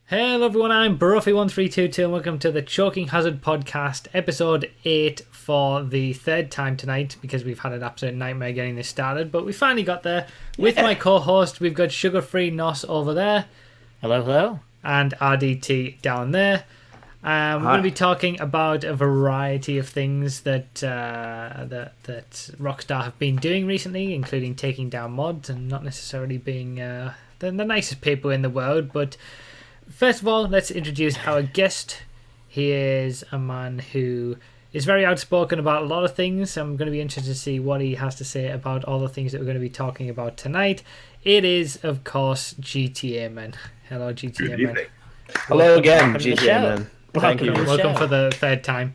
Hello everyone, I'm Bruffy1322 and welcome to the Choking Hazard Podcast, episode 8 for the third time tonight because we've had an absolute nightmare getting this started, but we finally got there. With my co-host, we've got Sugar-Free Nos over there. Hello, hello. And RDT down there. We're going to be talking about a variety of things that that Rockstar have been doing recently, including taking down mods and not necessarily being the nicest people in the world, but first of all, let's introduce our guest. He is a man who is very outspoken about a lot of things. I'm going to be interested to see what he has to say about all the things that we're going to be talking about tonight. It is, of course, Gtamen. Hello, Gtamen. Good evening. Hello again, Gtamen. Thank you. Welcome for the third time.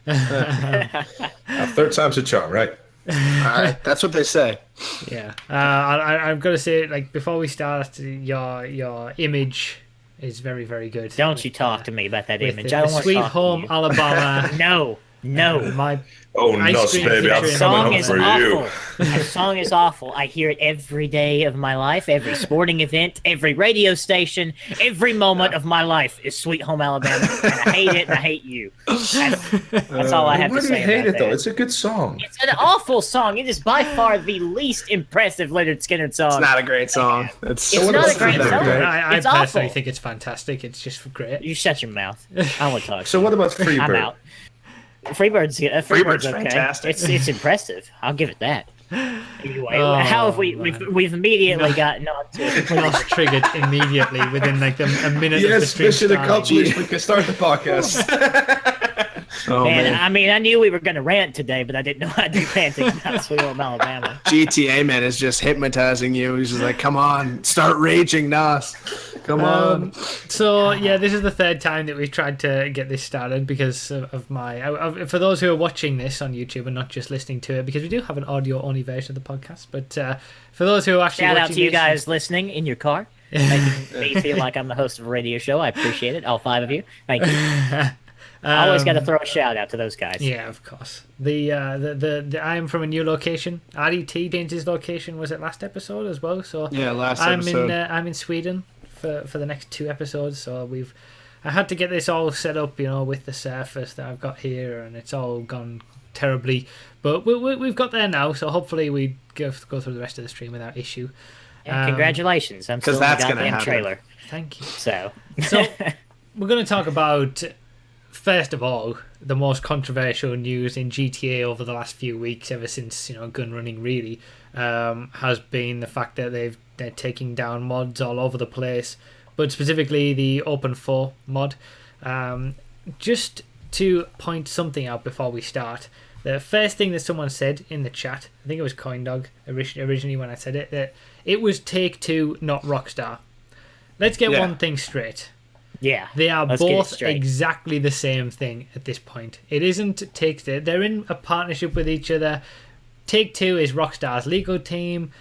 Third time's a charm, right? That's what they say. Yeah. I'm going to say, like, before we start, your image is very, very good. Don't you talk to me about that image. I don't want to Sweet talk Home to you. Alabama. No. Nuts, baby, I'm coming home for you. That song is awful. I hear it every day of my life, every sporting event, every radio station, every moment of my life is Sweet Home Alabama. And I hate it, and I hate you. That's all I have to say. Why do you hate it, that. though? It's a good song. It's an awful song. It is by far the least impressive Lynyrd Skynyrd song. It's not a great song. It's not a great song. I It's personally awful. think it's fantastic. It's just great. You shut your mouth. I want to talk. So what about I'm Freebird? out. Freebird's Freebird's okay. fantastic. It's impressive. I'll give it that. Anyway, Oh, how have we've immediately gotten on to Nos triggered immediately within like a minute of the Yes, stream mission starting. accomplished. We can start the podcast. Oh, man, man. I mean, I knew we were going to rant today, but I didn't know I'd be ranting about Sweet Home Alabama. Gtamen is just hypnotizing you. He's just like, come on, start raging, Nas. Come on. So yeah, this is the third time that we've tried to get this started because of my. For those who are watching this on YouTube and not just listening to it, because we do have an audio-only version of the podcast. But for those who are actually Shout out watching to you this- guys listening in your car, making me feel like I'm the host of a radio show. I appreciate it, all 5 of you. Thank you. I always got to throw a shout out to those guys. Yeah, of course. The I am from a new location. RDT changed his location. Was it last episode as well? So Yeah, last I'm episode. I'm in Sweden for the next 2 episodes. So I had to get this all set up, with the surface that I've got here, and it's all gone terribly. But we've got there now. So hopefully we go through the rest of the stream without issue. And congratulations, I'm still in the that's gonna goddamn happen. trailer. Thank you. So We're going to talk about, first of all, the most controversial news in GTA over the last few weeks, ever since Gunrunning really, has been the fact that they're taking down mods all over the place, but specifically the Open4 mod. Just to point something out before we start, the first thing that someone said in the chat, I think it was CoinDog originally when I said it, that it was Take-Two, not Rockstar. Let's get one thing straight. yeah, They are let's get it both straight. exactly the same thing at this point. It isn't Take-Two. They're in a partnership with each other. Take-Two is Rockstar's legal team.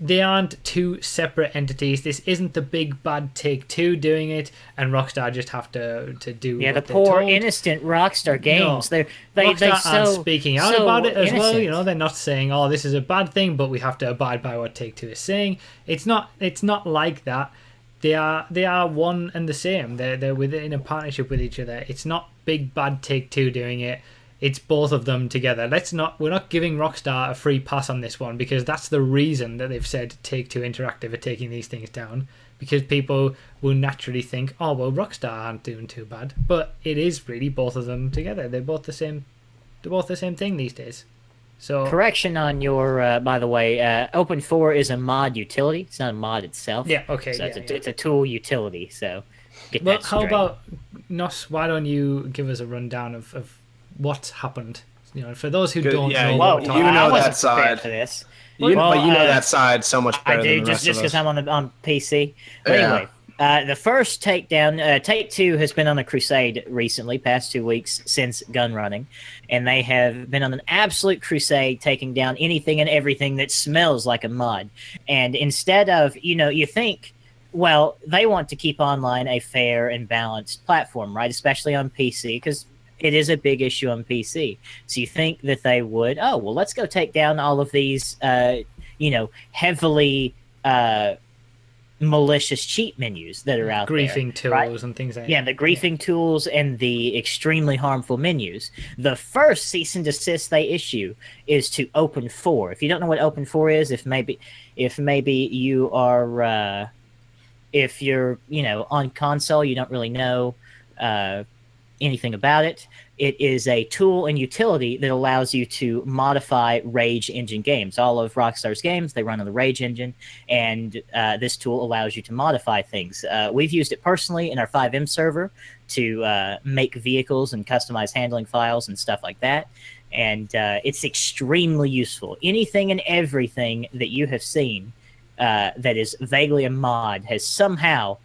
They aren't two separate entities. This isn't the big bad Take-Two doing it, and Rockstar just have to do Yeah, the what they're poor told. innocent Rockstar games. No. They Rockstar aren't so speaking out so about it as innocent. well. They're not saying, "Oh, this is a bad thing," but we have to abide by what Take-Two is saying. It's not like that. They are one and the same. They're within a partnership with each other. It's not big bad Take-Two doing it. It's both of them together. We're not giving Rockstar a free pass on this one, because that's the reason that they've said Take-Two Interactive are taking these things down, because people will naturally think, oh well, Rockstar aren't doing too bad, but it is really both of them together. They're both the same thing these days. So Correction on your, by the way, Open4 is a mod utility. It's not a mod itself. yeah, okay, So yeah, it's a tool utility. So get Well, that how straight. about Nos? Why don't you give us a rundown of what's happened? For those who Good, don't yeah, know, Whoa, what we're you talking know I wasn't that prepared side. for this. But you know uh, that side so much better I than do the just rest of because us. I'm on PC. But Yeah. anyway, the first takedown, Take-Two has been on a crusade recently, past 2 weeks since Gunrunning, and they have been on an absolute crusade taking down anything and everything that smells like a mod. And instead of, you think, well, they want to keep online a fair and balanced platform, right? Especially on PC, because it is a big issue on PC. So you think that they would, let's go take down all of these, heavily malicious cheat menus that are out griefing there. tools and things like that. Yeah, the griefing tools and the extremely harmful menus. The first cease and desist they issue is to Open4. If you don't know what Open4 is, if maybe you are if you're on console, you don't really know anything about it. It is a tool and utility that allows you to modify Rage engine games. All of Rockstar's games, they run on the Rage engine, and this tool allows you to modify things. We've used it personally in our 5M server to make vehicles and customize handling files and stuff like that, and it's extremely useful. Anything and everything that you have seen that is vaguely a mod has somehow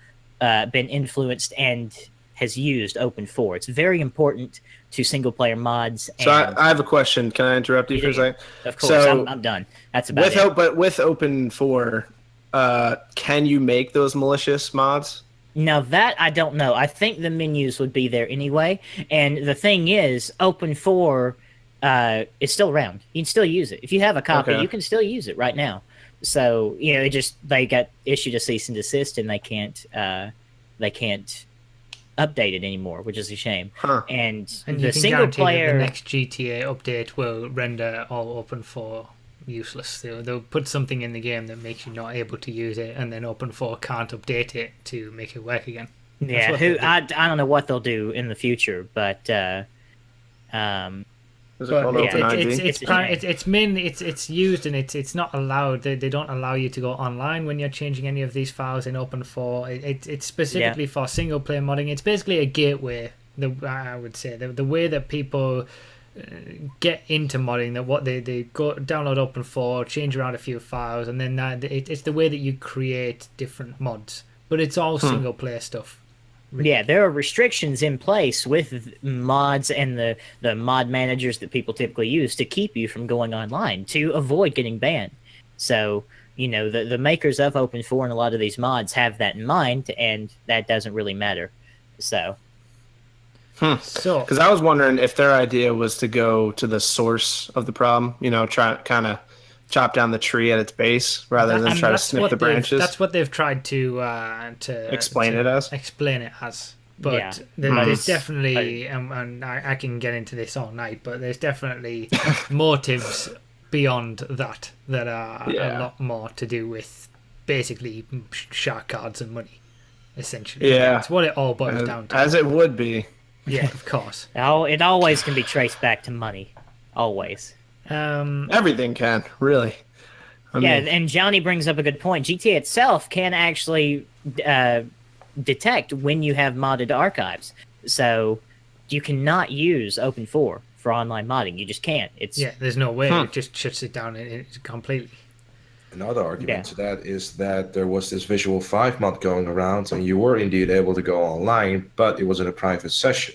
been influenced and has used Open4. It's very important to single-player mods. So I have a question. Can I interrupt you for a second? Of course, so I'm done. That's about it. But with Open4, can you make those malicious mods? Now that I don't know. I think the menus would be there anyway. And the thing is, Open4 is still around. You can still use it. If you have a copy, you can still use it right now. So they got issued a cease and desist, and they can't update it anymore, which is a shame. And the single player, the next GTA update will render all Open4 useless. They'll put something in the game that makes you not able to use it, and then Open4 can't update it to make it work again. Yeah, I don't know what they'll do in the future, but it's mainly it's used, and it's not allowed. They don't allow you to go online when you're changing any of these files in Open4. It's specifically for single player modding. It's basically a gateway. I would say the way that people get into modding, that what they go download Open4, change around a few files, and then it's the way that you create different mods. But it's all single player stuff. Yeah, there are restrictions in place with mods and the mod managers that people typically use to keep you from going online, to avoid getting banned. So, the makers of Open4 and a lot of these mods have that in mind, and that doesn't really matter. So, because I was wondering if their idea was to go to the source of the problem, try kind of chop down the tree at its base rather than try to snip the branches. That's what they've tried to explain it as. But there's definitely, and I can get into this all night, but there's definitely motives beyond that are a lot more to do with basically shark cards and money, essentially. Yeah. That's what it all boils down to. As it would be. Yeah, of course. It always can be traced back to money. Always. Everything can, really. I mean, and Johnny brings up a good point. GTA itself can actually detect when you have modded archives. So you cannot use Open4 for online modding. You just can't. There's no way. It just shuts it down completely. Another argument to that is that there was this Visual 5 mod going around, and you were indeed able to go online, but it was in a private session.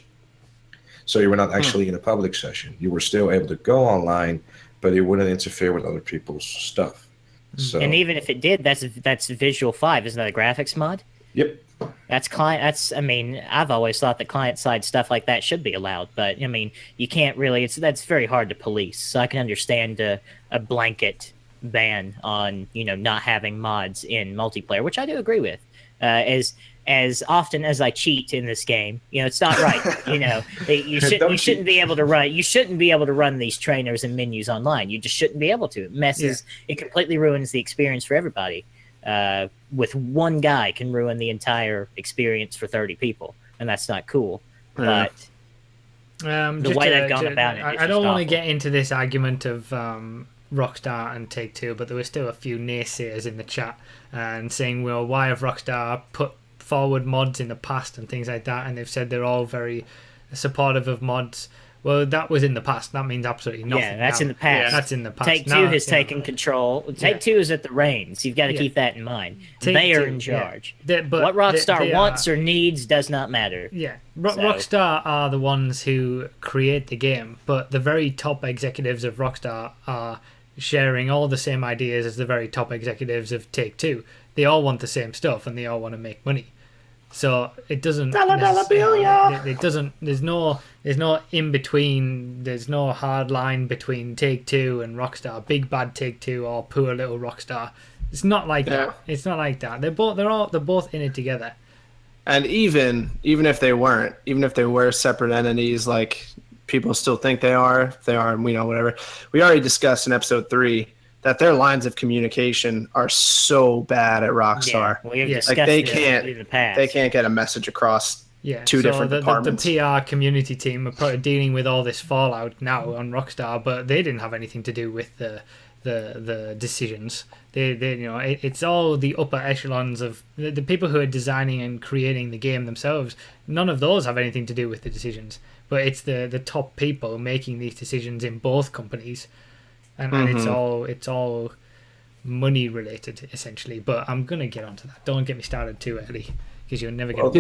So you were not actually in a public session. You were still able to go online, but it wouldn't interfere with other people's stuff. So, and even if it did, that's Visual 5. Isn't that a graphics mod? Yep. I've always thought that client-side stuff like that should be allowed, but, you can't really, that's very hard to police. So I can understand a blanket ban on, not having mods in multiplayer, which I do agree with. As often as I cheat in this game, it's not right. You shouldn't be able to run. You shouldn't be able to run these trainers and menus online. You just shouldn't be able to. It completely ruins the experience for everybody. With one guy can ruin the entire experience for 30 people, and that's not cool. But the way they've gone about it, I don't want to get into this argument of Rockstar and Take-Two, but there were still a few naysayers in the chat and saying, well, why have Rockstar put forward mods in the past and things like that, and they've said they're all very supportive of mods. Well, that was in the past. That means absolutely nothing. Yeah, that's in the past. Yeah, that's in the past. Take-Two has taken control. Take-Two is at the reins. You've got to keep that in mind. They are in charge. But what Rockstar wants or needs does not matter. Yeah, Rockstar are the ones who create the game, but the very top executives of Rockstar are sharing all the same ideas as the very top executives of Take-Two. They all want the same stuff, and they all want to make money. So it doesn't. It doesn't. There's no in between. There's no hard line between Take-Two and Rockstar. Big bad Take-Two or poor little Rockstar. It's not like that. It's not like that. They're both in it together. And even if they weren't, even if they were separate entities, like people still think they are, whatever. We already discussed in episode 3 that their lines of communication are so bad at Rockstar. Yeah, we have discussed they this can't in the past. They can't get a message across two different departments. The PR community team are probably dealing with all this fallout now on Rockstar, but they didn't have anything to do with the decisions. It's all the upper echelons of the people who are designing and creating the game themselves. None of those have anything to do with the decisions, but it's the top people making these decisions in both companies, and it's all money related essentially. But I'm gonna get onto that. Don't get me started too early, because you'll never get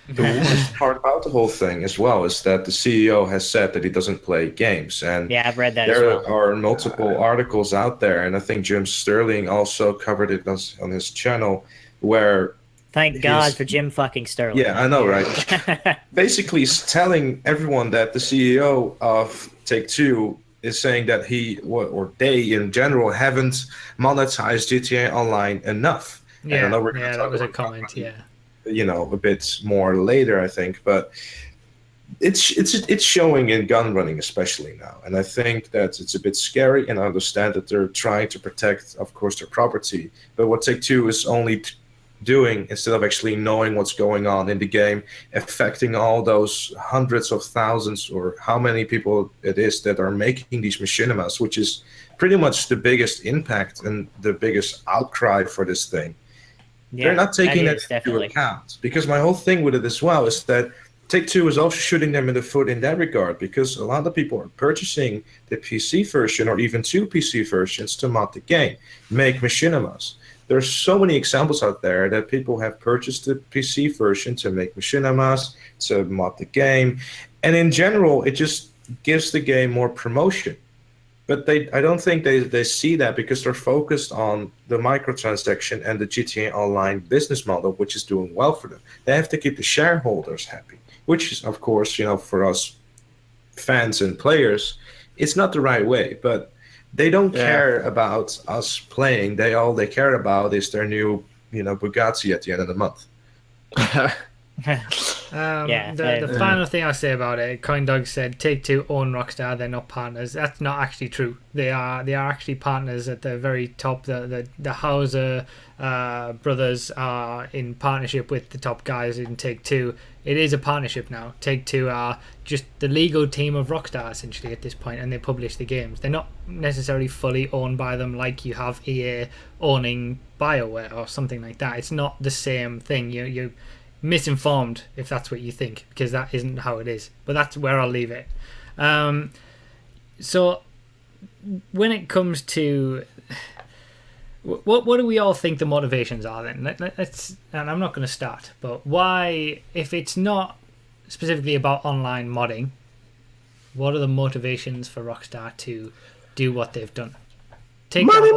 The worst part about the whole thing as well is that the CEO has said that he doesn't play games, and I've read that there as well. are multiple articles out there, and I think Jim Sterling also covered it on his channel, where thank God for Jim fucking Sterling. Yeah, I know, right? Basically, he's telling everyone that the CEO of Take-Two is saying that he or they in general haven't monetized GTA Online enough. Yeah, that was a comment. A bit more later, I think, but it's showing in Gunrunning especially now, and I think that it's a bit scary. And I understand that they're trying to protect, of course, their property, but what Take-Two is only doing, instead of actually knowing what's going on in the game, affecting all those hundreds of thousands or how many people it is that are making these machinimas, which is pretty much the biggest impact and the biggest outcry for this thing. They're not taking that into account, because my whole thing with it as well is that Take-Two is also shooting them in the foot in that regard, because a lot of people are purchasing the PC version or even 2 PC versions to mod the game, make machinimas. There's so many examples out there that people have purchased the PC version to make machinimas, to mod the game, and in general, it just gives the game more promotion. But I don't think they see that, because they're focused on the microtransaction and the GTA Online business model, which is doing well for them. They have to keep the shareholders happy, which is, of course, for us fans and players, it's not the right way. But they don't care about us playing. All they care about is their new, Bugatti at the end of the month. The final thing I'll say about it, CoinDog said Take-Two own Rockstar, they're not partners. That's not actually true. They are actually partners at the very top. The Hauser brothers are in partnership with the top guys in Take-Two. It is a partnership now. Take-Two are just the legal team of Rockstar essentially at this point, and they publish the games. They're not necessarily fully owned by them like you have EA owning BioWare or something like that. It's not the same thing. You're misinformed if that's what you think, because that isn't how it is. But that's where I'll leave it. So when it comes to what do we all think the motivations are then? Let's, and I'm not going to start, but why, if it's not specifically about online modding, what are the motivations for Rockstar to do what they've done? Money.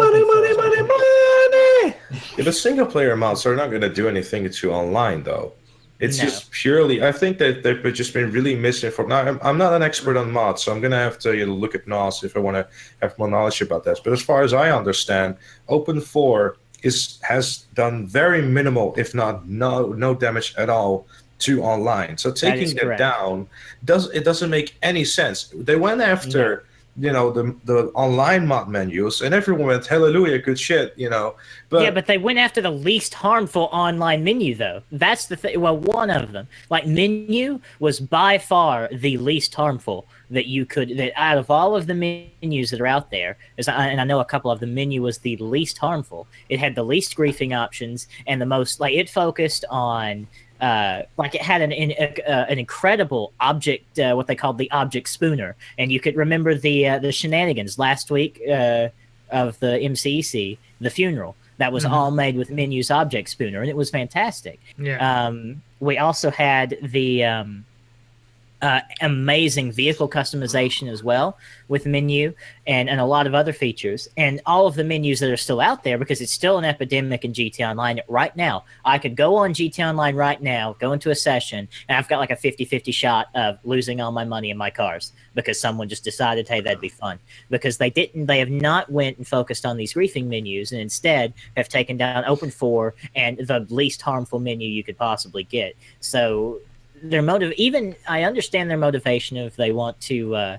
Yeah, the single player mods are not going to do anything to online, though. It's just purely, I think that they've just been really misinformed. Now, I'm not an expert on mods, so I'm going to have to look at NOS if I want to have more knowledge about that. But as far as I understand, Open4 has done very minimal, if not no damage at all to online. So taking it down, doesn't make any sense. They went after... the online mod menus, and everyone went, hallelujah, good shit, But they went after the least harmful online menu, though. That's the thing. Well, one of them. Like, menu was by far the least harmful that you could... That out of all of the menus that are out there, and I know a couple of the menu was the least harmful. It had the least griefing options, and the most... Like, it focused on... it had an incredible object, what they called the object spooner, and you could remember the shenanigans last week of the MCEC, the funeral that was all made with Menu's object spooner, and it was fantastic. Yeah. We also had the amazing vehicle customization as well with menu and a lot of other features. And all of the menus that are still out there, because it's still an epidemic in GTA Online right now. I could go on GTA Online right now, go into a session, and I've got like a 50-50 shot of losing all my money in my cars because someone just decided, hey, that'd be fun. Because they have not went and focused on these griefing menus, and instead have taken down Open 4 and the least harmful menu you could possibly get. So their motive, even I understand their motivation if they want to,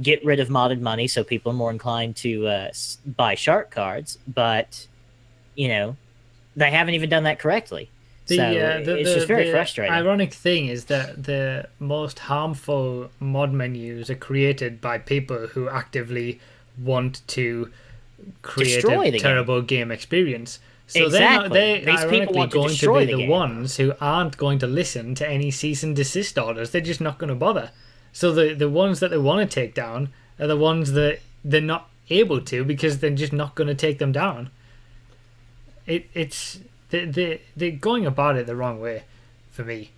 get rid of modded money so people are more inclined to buy shark cards, but they haven't even done that correctly. It's just very frustrating. The ironic thing is that the most harmful mod menus are created by people who actively want to create a terrible game experience. So they're ironically going to be the ones who aren't going to listen to any cease and desist orders. They're just not going to bother. So the ones that they want to take down are the ones that they're not able to because they're just not going to take them down. They're going about it the wrong way for me.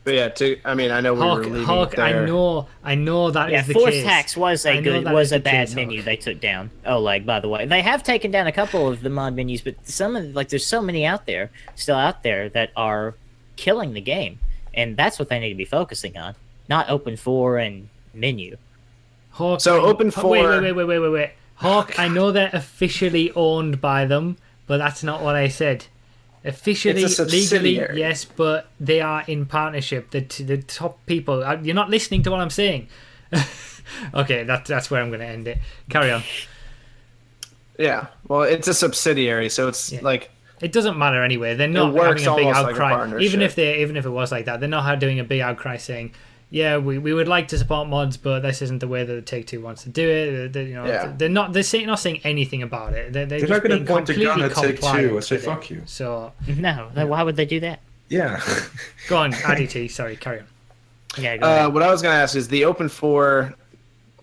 But yeah, I know we were leaving it there. I know that is the Force case. Tax was a bad menu they took down. Oleg, by the way, they have taken down a couple of the mod menus, but there's so many still out there that are killing the game, and that's what they need to be focusing on, not Open 4 and menu. Hawk, Open 4. Wait. Hawk, I know they're officially owned by them, but that's not what I said. Officially, legally, yes, but they are in partnership. The top people. You're not listening to what I'm saying. Okay, that's where I'm going to end it. Carry on. Yeah, well, it's a subsidiary, so it's like it doesn't matter anyway. They're not having a big outcry. Even if it was like that, they're not doing a big outcry saying, "Yeah, we would like to support mods, but this isn't the way that Take-Two wants to do it." They're not saying anything about it. They're not going to point the gun at Take-Two and say "fuck you." So no, why would they do that? Yeah. Go on, ADT. Sorry, carry on. Yeah. Go ahead. What I was going to ask is the Open 4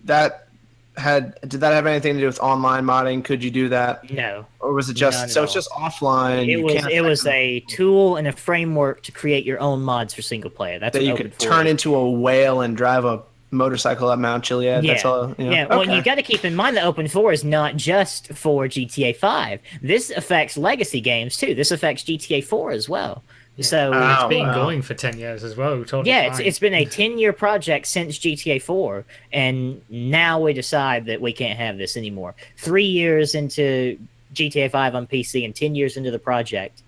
did that have anything to do with online modding? Could you do that? No. Or was it just it's just offline? It was a tool and a framework to create your own mods for single player. That's that you could turn into a whale and drive a motorcycle at Mount Chiliad. Yeah. That's all. Yeah. Well, you got to keep in mind that Open 4 is not just for GTA 5. This affects legacy games too. This affects GTA 4 as well. Yeah. So it's been going for 10 years as well. Totally it's been a 10-year project since GTA 4, and now we decide that we can't have this anymore. 3 years into GTA 5 on PC and 10 years into the project,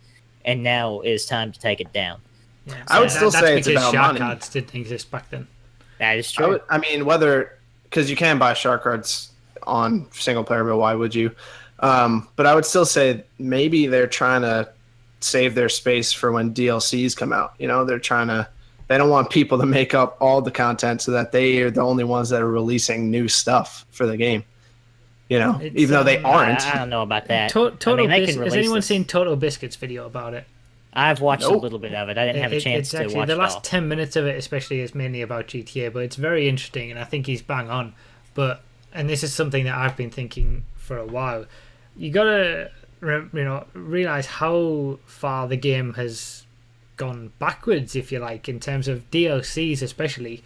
and now it's time to take it down. Yeah, so I would still say it's about shark money. cards didn't exist back then. That is true. Because you can buy shark cards on single player, but why would you? But I would still say maybe they're trying to save their space for when DLCs come out. They don't want people to make up all the content so that they are the only ones that are releasing new stuff for the game. Even though they aren't. I don't know about that. Has anyone seen Total Biscuit's video about it? I've watched a little bit of it. I didn't have a chance to watch the it last all. 10 minutes of it especially is mainly about GTA, but it's very interesting and I think he's bang on. And this is something that I've been thinking for a while. You gotta realize how far the game has gone backwards, if you like, in terms of DLCs, especially.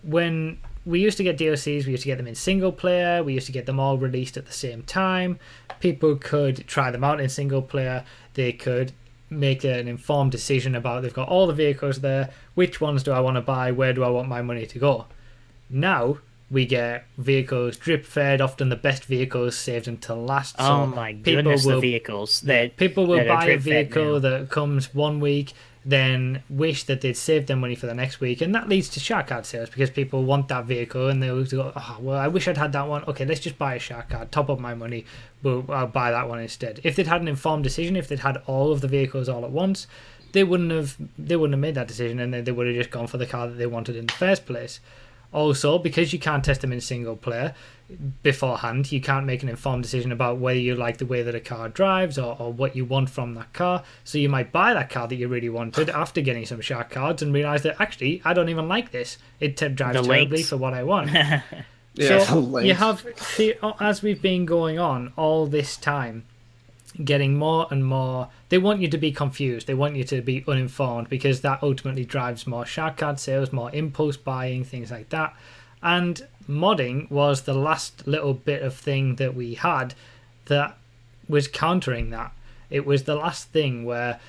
When we used to get DLCs, we used to get them in single player, we used to get them all released at the same time. People could try them out in single player, they could make an informed decision about, they've got all the vehicles there, which ones do I want to buy, where do I want my money to go. Now we get vehicles drip fed, often the best vehicles saved until last. Oh my goodness, the vehicles people will buy a vehicle that comes 1 week, then wish that they'd saved their money for the next week, and that leads to shark card sales because people want that vehicle and they'll go, oh well, I wish I'd had that one. Okay, let's just buy a shark card, top up my money, but I'll buy that one instead. If they'd had an informed decision, if they'd had all of the vehicles all at once, they wouldn't have made that decision, and they would have just gone for the car that they wanted in the first place. Also, because you can't test them in single player beforehand, you can't make an informed decision about whether you like the way that a car drives or what you want from that car. So you might buy that car that you really wanted after getting some shark cards and realize that actually I don't even like this. It drives terribly for what I want. So you have, as we've been going on all this time, getting more and more. They want you to be confused. They want you to be uninformed because that ultimately drives more shark card sales, more impulse buying, things like that. And modding was the last little bit of thing that we had that was countering that. It was the last thing where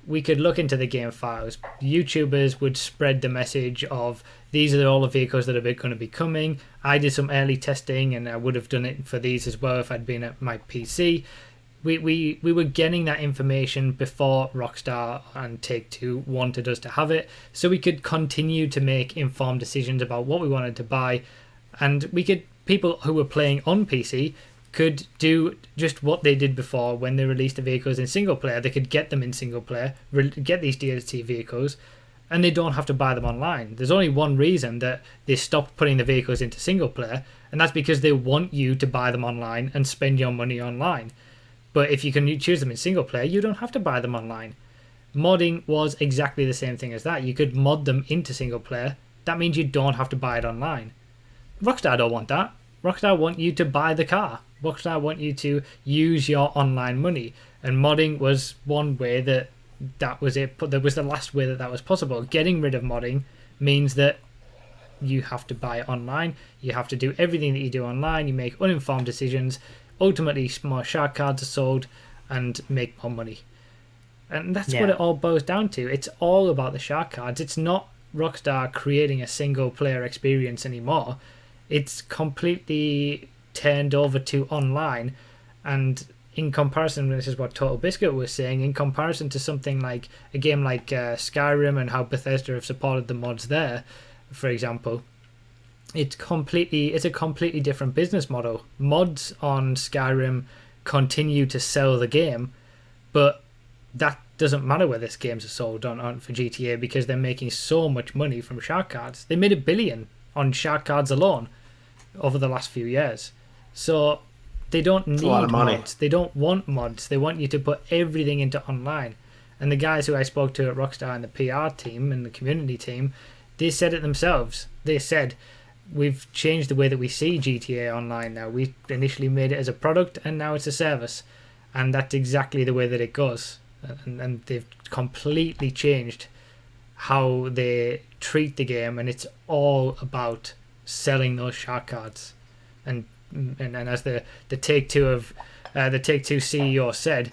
we could look into the game files. YouTubers would spread the message of these are all the vehicles that are going to be coming. I did some early testing and I would have done it for these as well if I'd been at my PC. We were getting that information before Rockstar and Take-Two wanted us to have it, so we could continue to make informed decisions about what we wanted to buy, and people who were playing on PC could do just what they did before when they released the vehicles in single player. They could get them in single player, get these DLC vehicles, and they don't have to buy them online. There's only one reason that they stopped putting the vehicles into single player, and that's because they want you to buy them online and spend your money online. But if you can choose them in single player, you don't have to buy them online. Modding was exactly the same thing as that. You could mod them into single player. That means you don't have to buy it online. Rockstar don't want that. Rockstar want you to buy the car. Rockstar want you to use your online money. And modding was one way that was it. But that was the last way that was possible. Getting rid of modding means that you have to buy it online. You have to do everything that you do online. You make uninformed decisions. Ultimately, more shark cards are sold and make more money. And that's what it all boils down to. It's all about the shark cards. It's not Rockstar creating a single player experience anymore. It's completely turned over to online. And in comparison, this is what Total Biscuit was saying, in comparison to something like a game like Skyrim and how Bethesda have supported the mods there, for example, it's a completely different business model. Mods on Skyrim continue to sell the game, but that doesn't matter where this games are sold on for GTA because they're making so much money from shark cards. They made $1 billion on shark cards alone over the last few years. So they don't need mods. They don't want mods. They want you to put everything into online. And the guys who I spoke to at Rockstar and the PR team and the community team, they said it themselves. They said, we've changed the way that we see GTA Online now. We initially made it as a product and now it's a service. And that's exactly the way that it goes. And they've completely changed how they treat the game, and it's all about selling those shark cards. And as the Take-Two of the Take-Two CEO said,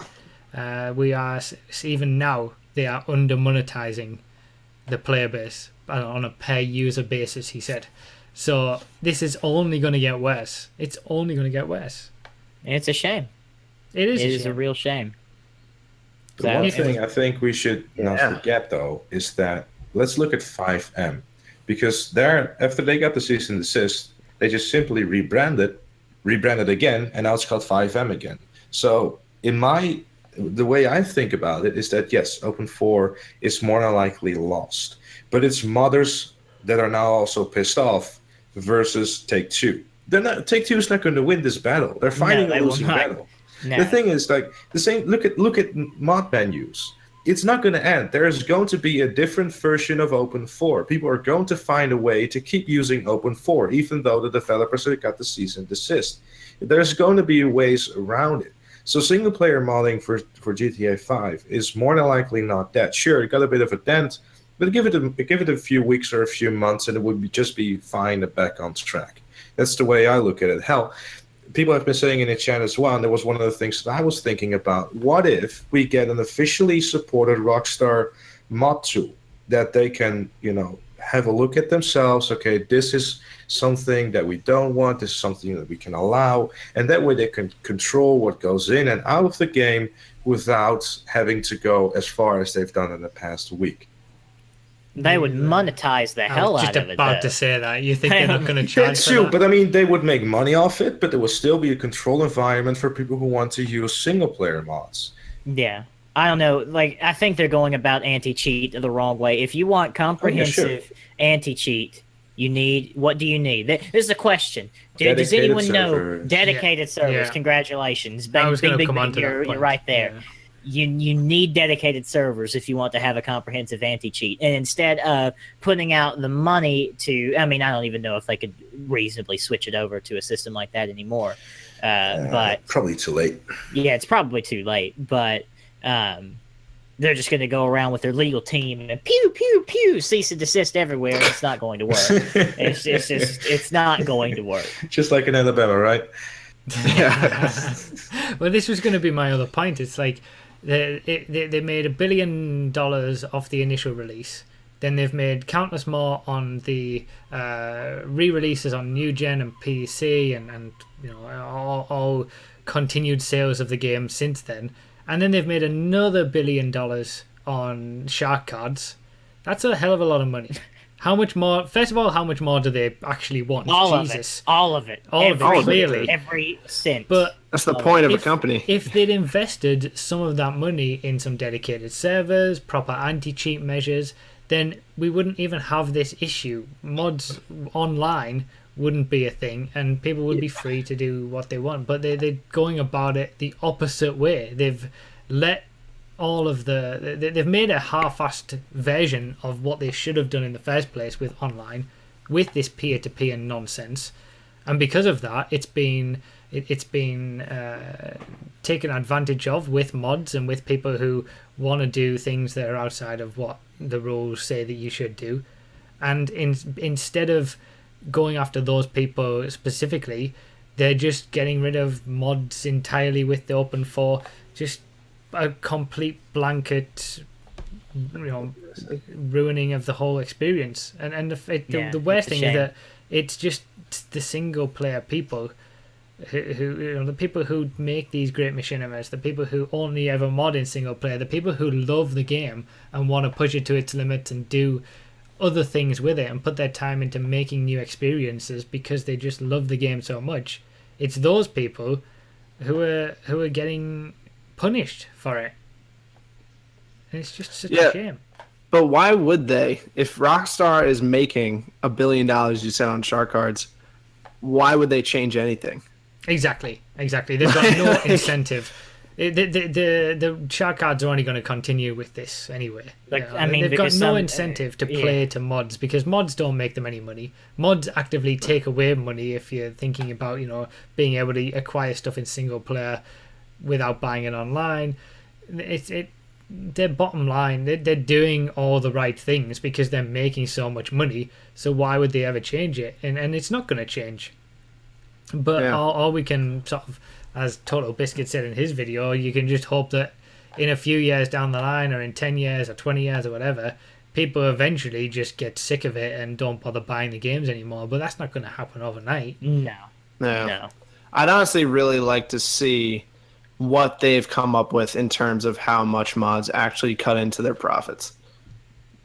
we are even now they are under monetizing the player base on a per user basis, he said. So this is only going to get worse. It's only going to get worse. And it's a shame. It is a real shame. The one thing I think we should not forget, though, is that let's look at 5M. Because after they got the cease and desist, they just simply rebranded again, and now it's called 5M again. So the way I think about it is that, yes, Open 4 is more than likely lost. But it's modders that are now also pissed off versus Take-Two. Take-Two is not going to win this battle. They're fighting a losing battle. No. The thing is, like, the same. Look at mod menus. It's not going to end. There is going to be a different version of Open 4. People are going to find a way to keep using Open 4, even though the developers have got the cease and desist. There's going to be ways around it. So single player modding for GTA 5 is more than likely not dead. Sure, it got a bit of a dent, but give it a few weeks or a few months, and it would just be fine and back on track. That's the way I look at it. Hell, people have been saying in the chat as well, and there was one of the things that I was thinking about. What if we get an officially supported Rockstar mod tool that they can, have a look at themselves? Okay, this is something that we don't want. This is something that we can allow. And that way they can control what goes in and out of the game without having to go as far as they've done in the past week. They would monetize the hell out of it. Just about to say that. You think they're not going to charge That's for true, that? but I mean, they would make money off it, but there would still be a control environment for people who want to use single-player mods. Yeah. I don't know. Like, I think they're going about anti-cheat the wrong way. If you want comprehensive anti-cheat, what do you need? This is a question. Does anyone know dedicated servers? Yeah. Congratulations. You're right there. Yeah. You need dedicated servers if you want to have a comprehensive anti-cheat. And instead of putting out the money I don't even know if they could reasonably switch it over to a system like that anymore. But probably too late. Yeah, it's probably too late. But they're just going to go around with their legal team and pew pew pew, cease and desist everywhere. And it's not going to work. It's not going to work. Just like in Alabama, right? Well, this was going to be my other point. It's like they made $1 billion off the initial release. Then they've made countless more on the re-releases on new gen and PC, and all continued sales of the game since then. And then they've made another $1 billion on shark cards. That's a hell of a lot of money. How much more? First of all, how much more do they actually want? All Jesus. of it, clearly, every cent. But that's the point of a company. If they'd invested some of that money in some dedicated servers, proper anti-cheat measures, then we wouldn't even have this issue. Mods online wouldn't be a thing, and people would be free to do what they want. But they're going about it the opposite way. They've let they've made a half-assed version of what they should have done in the first place with online, with this peer-to-peer nonsense, and because of that, it's been taken advantage of with mods and with people who want to do things that are outside of what the rules say that you should do, and instead of going after those people specifically, they're just getting rid of mods entirely with the Open 4, just a complete blanket, ruining of the whole experience. And the worst thing is that it's just the single player people who the people who make these great machinimas, the people who only ever mod in single player, the people who love the game and want to push it to its limits and do other things with it and put their time into making new experiences because they just love the game so much. It's those people who are getting punished for it. And it's just such a shame. But why would they? If Rockstar is making $1 billion, you said, on shark cards, why would they change anything? Exactly. They've got no incentive. The shark cards are only going to continue with this anyway. They've got no incentive to play to mods because mods don't make them any money. Mods actively take away money if you're thinking about being able to acquire stuff in single player without buying it online. Their bottom line, they're doing all the right things because they're making so much money. So why would they ever change it? And it's not going to change. But all we can sort of, as Total Biscuit said in his video, you can just hope that in a few years down the line, or in 10 years or 20 years or whatever, people eventually just get sick of it and don't bother buying the games anymore. But that's not going to happen overnight. No. I'd honestly really like to see what they've come up with in terms of how much mods actually cut into their profits.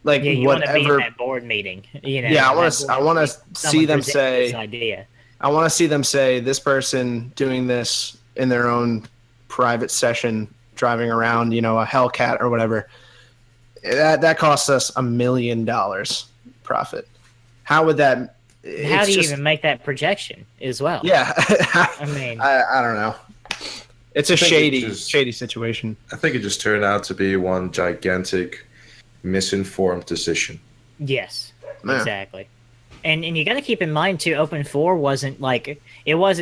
Like, you want to be in that board meeting. I want to see them say. Idea. I want to see them say this person doing this in their own private session, driving around, a Hellcat or whatever. That costs us $1 million profit. How would that? How do you even make that projection as well? Yeah, I mean, I don't know. It's a shady situation. I think it just turned out to be one gigantic misinformed decision. Yes, exactly. And you got to keep in mind too, Open 4 wasn't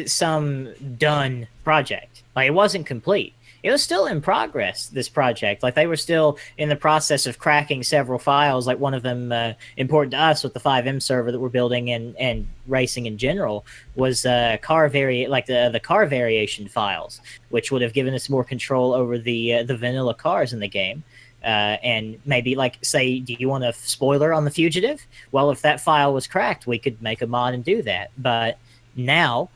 some done project. Like, it wasn't complete. It was still in progress, this project. Like, they were still in the process of cracking several files. Like, one of them important to us with the 5M server that we're building and racing in general was the car variation files, which would have given us more control over the vanilla cars in the game. And maybe, like, say, do you want a spoiler on The Fugitive? Well, if that file was cracked, we could make a mod and do that. But now,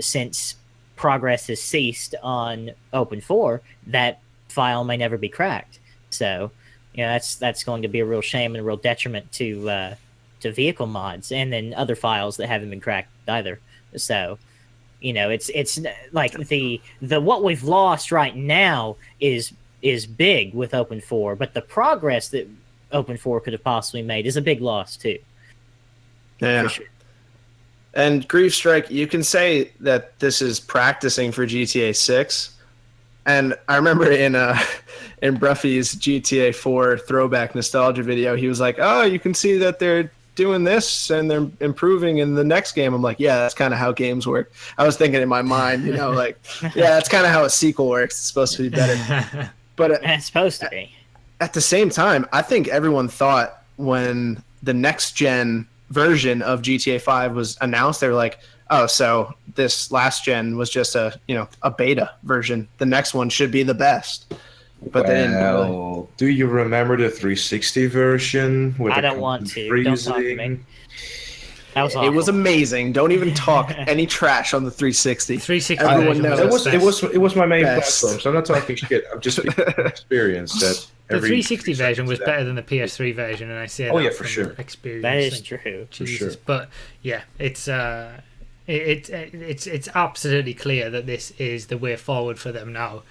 since progress has ceased on Open 4, that file may never be cracked. So, that's going to be a real shame and a real detriment to vehicle mods, and then other files that haven't been cracked either. So, it's like the what we've lost right now is big with Open 4, but the progress that Open 4 could have possibly made is a big loss too. Yeah. For sure. And Grief Strike, you can say that this is practicing for GTA 6. And I remember in Bruffy's GTA 4 throwback nostalgia video, he was like, "Oh, you can see that they're doing this and they're improving in the next game. I'm like, yeah, that's kind of how games work. I was thinking in my mind, like, yeah, that's kind of how a sequel works. It's supposed to be better. But It's supposed to be. at the same time, I think everyone thought when the next gen version of GTA 5 was announced, they were like, oh, so this last gen was just a beta version. The next one should be the best. But they didn't really. Do you remember the 360 version? With I the don't want to. freezing? Don't talk to me. That was awful. It was amazing. Don't even talk any trash on the 360. 360 Everyone version knows. It was my main Best. platform, so I'm not talking shit. I'm just speaking from experience that The every 360 360 version was that- better than the PS3 version, and I say Oh, that yeah, for from sure. experience. That is Like, true. Jesus. sure. But yeah, it's absolutely clear that this is the way forward for them now.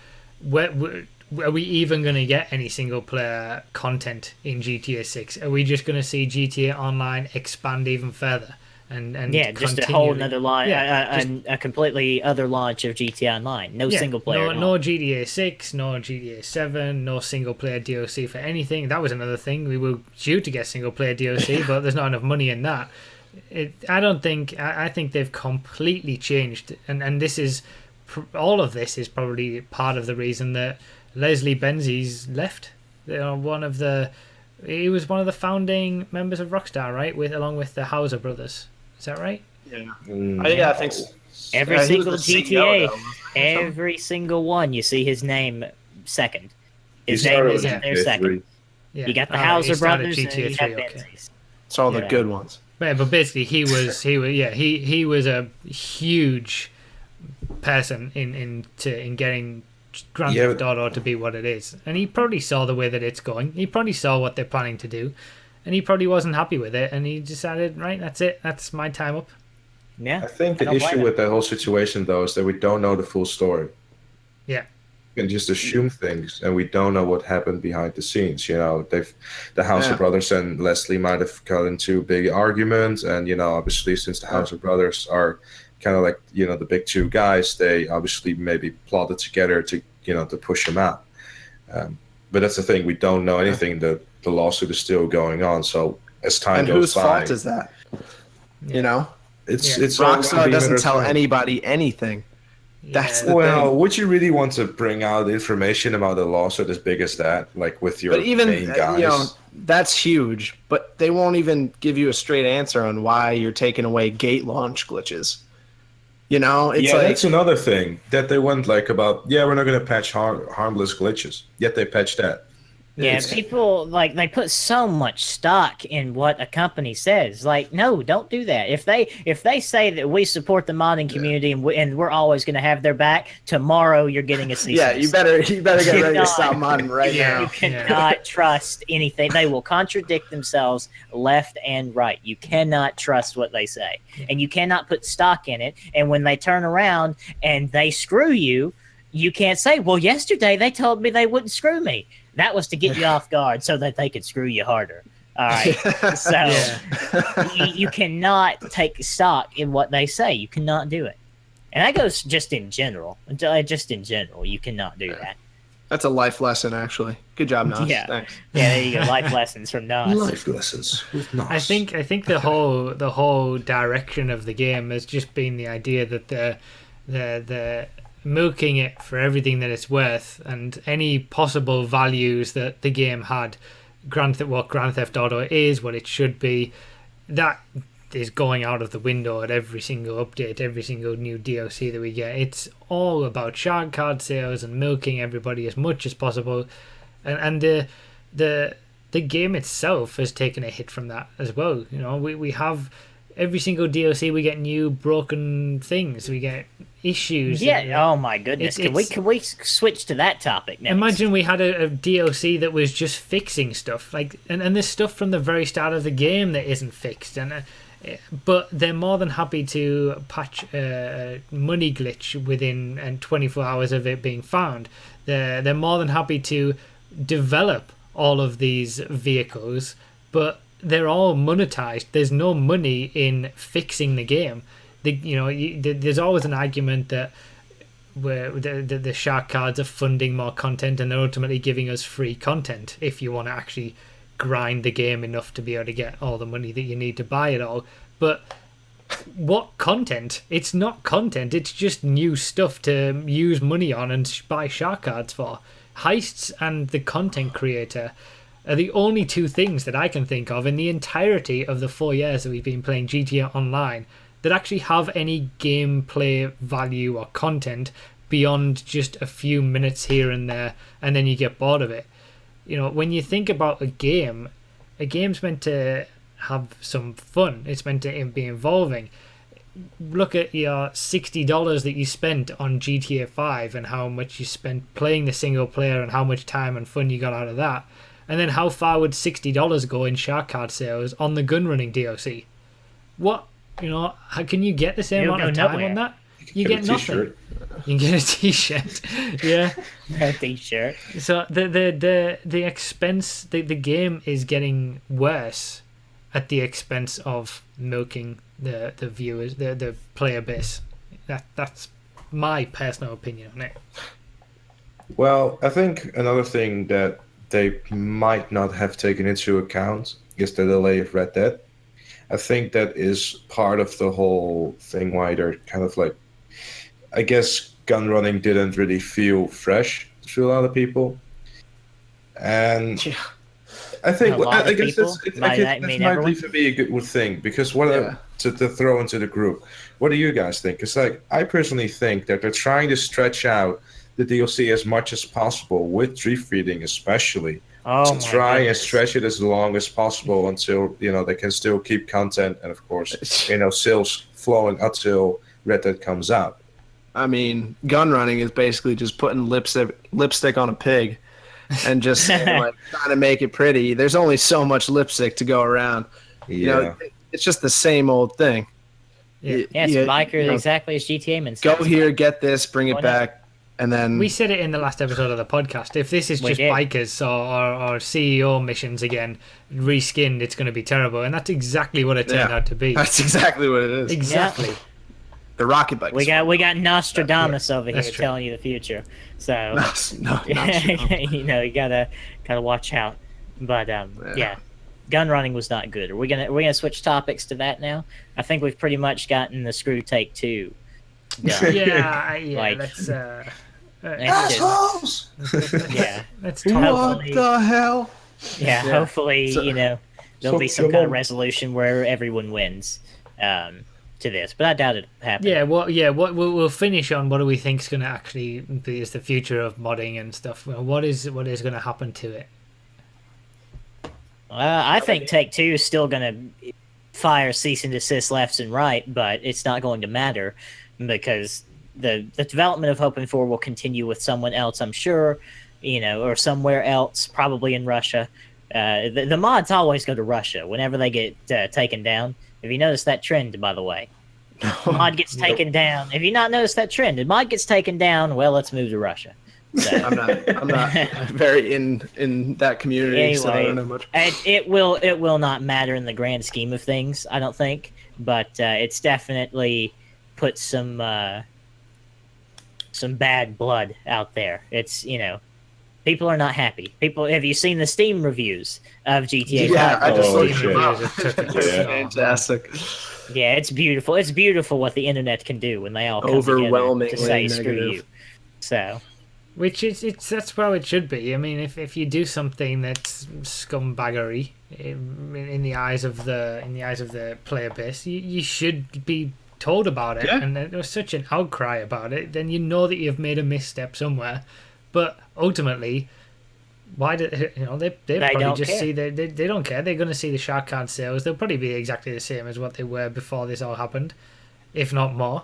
Are we even going to get any single player content in GTA 6? Are we just going to see GTA Online expand even further? And Yeah, just a continue whole the- nother line, Yeah, just- a completely other launch of GTA Online. No yeah, single player. at all. No GTA 6, no GTA 7, no single player DLC for anything. That was another thing. We were due to get single player DLC, but there's not enough money in that. I think they've completely changed, and this is all of this is probably part of the reason that Leslie Benzies left. He was one of the founding members of Rockstar, right? Along with the Hauser brothers. Is that right? Yeah. Mm. Yeah, I think so. Every Yeah, he single was the GTA, CEO, though. every single one, you see his name second. His He name started is with in there GTA second. 3. Yeah. You got the Alright, he Hauser started brothers, and GTA you got 3, okay. Benzies. It's all the Yeah. good ones. But basically, he was a huge person in getting Grand Yeah, Theft Auto to be what it is, and he probably saw the way that it's going. He probably saw what they're planning to do, and he probably wasn't happy with it, and he decided, right, that's it, that's my time up. Yeah. I think the don't blame issue him. with that whole situation, though, is that we don't know the full story. Yeah. We can just assume things, and we don't know what happened behind the scenes. The Hauser Yeah. brothers and Leslie might have got into a big argument, and obviously, since the Hauser brothers are kind of like the big two guys, they obviously maybe plotted together to to push him out. But that's the thing, we don't know anything. The lawsuit is still going on, so as time And goes whose by, fault is that? it's Yeah. it's all gonna Rockstar be doesn't another tell thing. anybody anything. That's Yeah. the Well, thing. would you really want to bring out information about the lawsuit as big as that, like with your But even main guys? that's huge. But they won't even give you a straight answer on why you're taking away gate launch glitches. It's Yeah, like that's another thing that they went like about. Yeah, we're not going to patch harmless glitches. Yet they patched that. Yeah, It's- people they put so much stock in what a company says. Like, no, don't do that. If they say that we support the modding community and we're always going to have their back, tomorrow you're getting a cease. yeah, and you desist. better get You ready to not- stop modding right Yeah. You now. cannot trust anything. They will contradict themselves left and right. You cannot trust what they say, and you cannot put stock in it. And when they turn around and they screw you, you can't say, "Well, yesterday they told me they wouldn't screw me." That was to get you off guard so that they could screw you harder. All right. So Yeah. you cannot take stock in what they say. You cannot do it. And that goes just in general. Just in general, you cannot do that. That's a life lesson, actually. Good job, Nas. Yeah. Thanks. Yeah, there you go. Life lessons from Nas. Life lessons with Nas. I think the whole direction of the game has just been the idea that the milking it for everything that it's worth and any possible values that the game had, what Grand Theft Auto is, what it should be, that is going out of the window at every single update, every single new DLC that we get. It's all about shark card sales and milking everybody as much as possible, and the game itself has taken a hit from that as well. We have every single DLC, we get new broken things, we get issues. Yeah. Oh my goodness. Can we switch to that topic next? Imagine we had a DLC that was just fixing stuff, and there's stuff from the very start of the game that isn't fixed, but they're more than happy to patch a money glitch within 24 hours of it being found. They're more than happy to develop all of these vehicles, but they're all monetized. There's no money in fixing the game. There's always an argument that where the shark cards are funding more content and they're ultimately giving us free content if you want to actually grind the game enough to be able to get all the money that you need to buy it all. But what content? It's not content, it's just new stuff to use money on and buy shark cards for. Heists and the content creator are the only two things that I can think of in the entirety of the 4 years that we've been playing GTA Online that actually have any gameplay value or content beyond just a few minutes here and there, and then you get bored of it. You know, when you think about a game's meant to have some fun. It's meant to be involving. Look at your $60 that you spent on GTA 5 and how much you spent playing the single player and how much time and fun you got out of that. And then how far would $60 go in shark card sales on the Gunrunning DLC? What, you know, how can you get the same amount of time on that? You get nothing. You can get a t-shirt. Yeah. A t-shirt. So the expense, the game is getting worse at the expense of milking the viewers, the player base. That's my personal opinion on it. Well, I think another thing that they might not have taken into account is the delay of Red Dead. I think that is part of the whole thing why they're kind of like, I guess Gunrunning didn't really feel fresh to a lot of people. And yeah. I think I guess that might be a good thing, because to throw into the group, what do you guys think? It's like, I personally think that they're trying to stretch out the DLC as much as possible, with tree feeding especially, to try and stretch it as long as possible until, you know, they can still keep content and of course, you know, sales flowing until Red Dead comes out. I mean, Gunrunning is basically just putting lipstick on a pig and just like trying to make it pretty. There's only so much lipstick to go around. Yeah. You know, it's just the same old thing. Yeah, it's biker exactly as Gtamen says. Go here, get this, bring it back, and then... We said it in the last episode of the podcast. If this is just bikers or CEO missions again, reskinned, it's going to be terrible. And that's exactly what it turned out to be. That's exactly what it is. Exactly. Yeah. The rocket bikes. We got Nostradamus over here telling you the future. So you know, you gotta watch out. But Gunrunning was not good. Are we gonna switch topics to that now? I think we've pretty much gotten the Screw Take 2 done. Yeah. Assholes! Let's talk. What the hell? Yeah, hopefully, you know, there'll be some kind of resolution where everyone wins. To this, but I doubt it happened. We'll finish on what do we think is going to actually be is the future of modding and stuff. What is going to happen to it? I think Take-Two is still going to fire cease and desist left and right, but it's not going to matter because the development of Open 4 will continue with someone else, I'm sure, you know, or somewhere else, probably in Russia. The mods always go to Russia whenever they get taken down. Have you noticed that trend, by the way? Mod gets taken down. Have you not noticed that trend? If mod gets taken down, well, let's move to Russia. So. I'm not very in that community, anyway, so I don't know much. It will not matter in the grand scheme of things, I don't think. But it's definitely put some bad blood out there. It's, you know, people are not happy. Have you seen the Steam reviews of GTA 5? Yeah, I just looked at it. Fantastic. Yeah, it's beautiful. It's beautiful what the internet can do when they all come together to say screw you. So, which that's how it should be. I mean, if you do something that's scumbaggery in the eyes of the player base, you should be told about it. Yeah. And there was such an outcry about it, then you know that you've made a misstep somewhere. But ultimately, why do they probably just see they don't care. They're going to see the shark card sales. They'll probably be exactly the same as what they were before this all happened, if not more,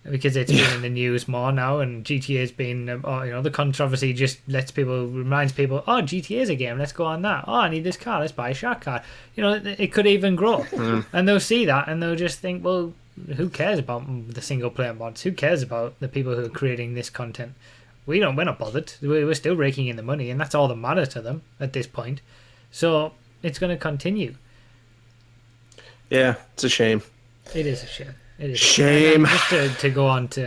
because it's been in the news more now. And GTA's been, the controversy just reminds people, oh, GTA's a game. Let's go on that. Oh, I need this car. Let's buy a shark card. You know, it could even grow, and they'll see that and they'll just think, well, who cares about the single player mods? Who cares about the people who are creating this content? We're not bothered. We're still raking in the money, and that's all that matters to them at this point. So it's going to continue. Yeah, it's a shame. It is a shame. It is shame. Just to go on to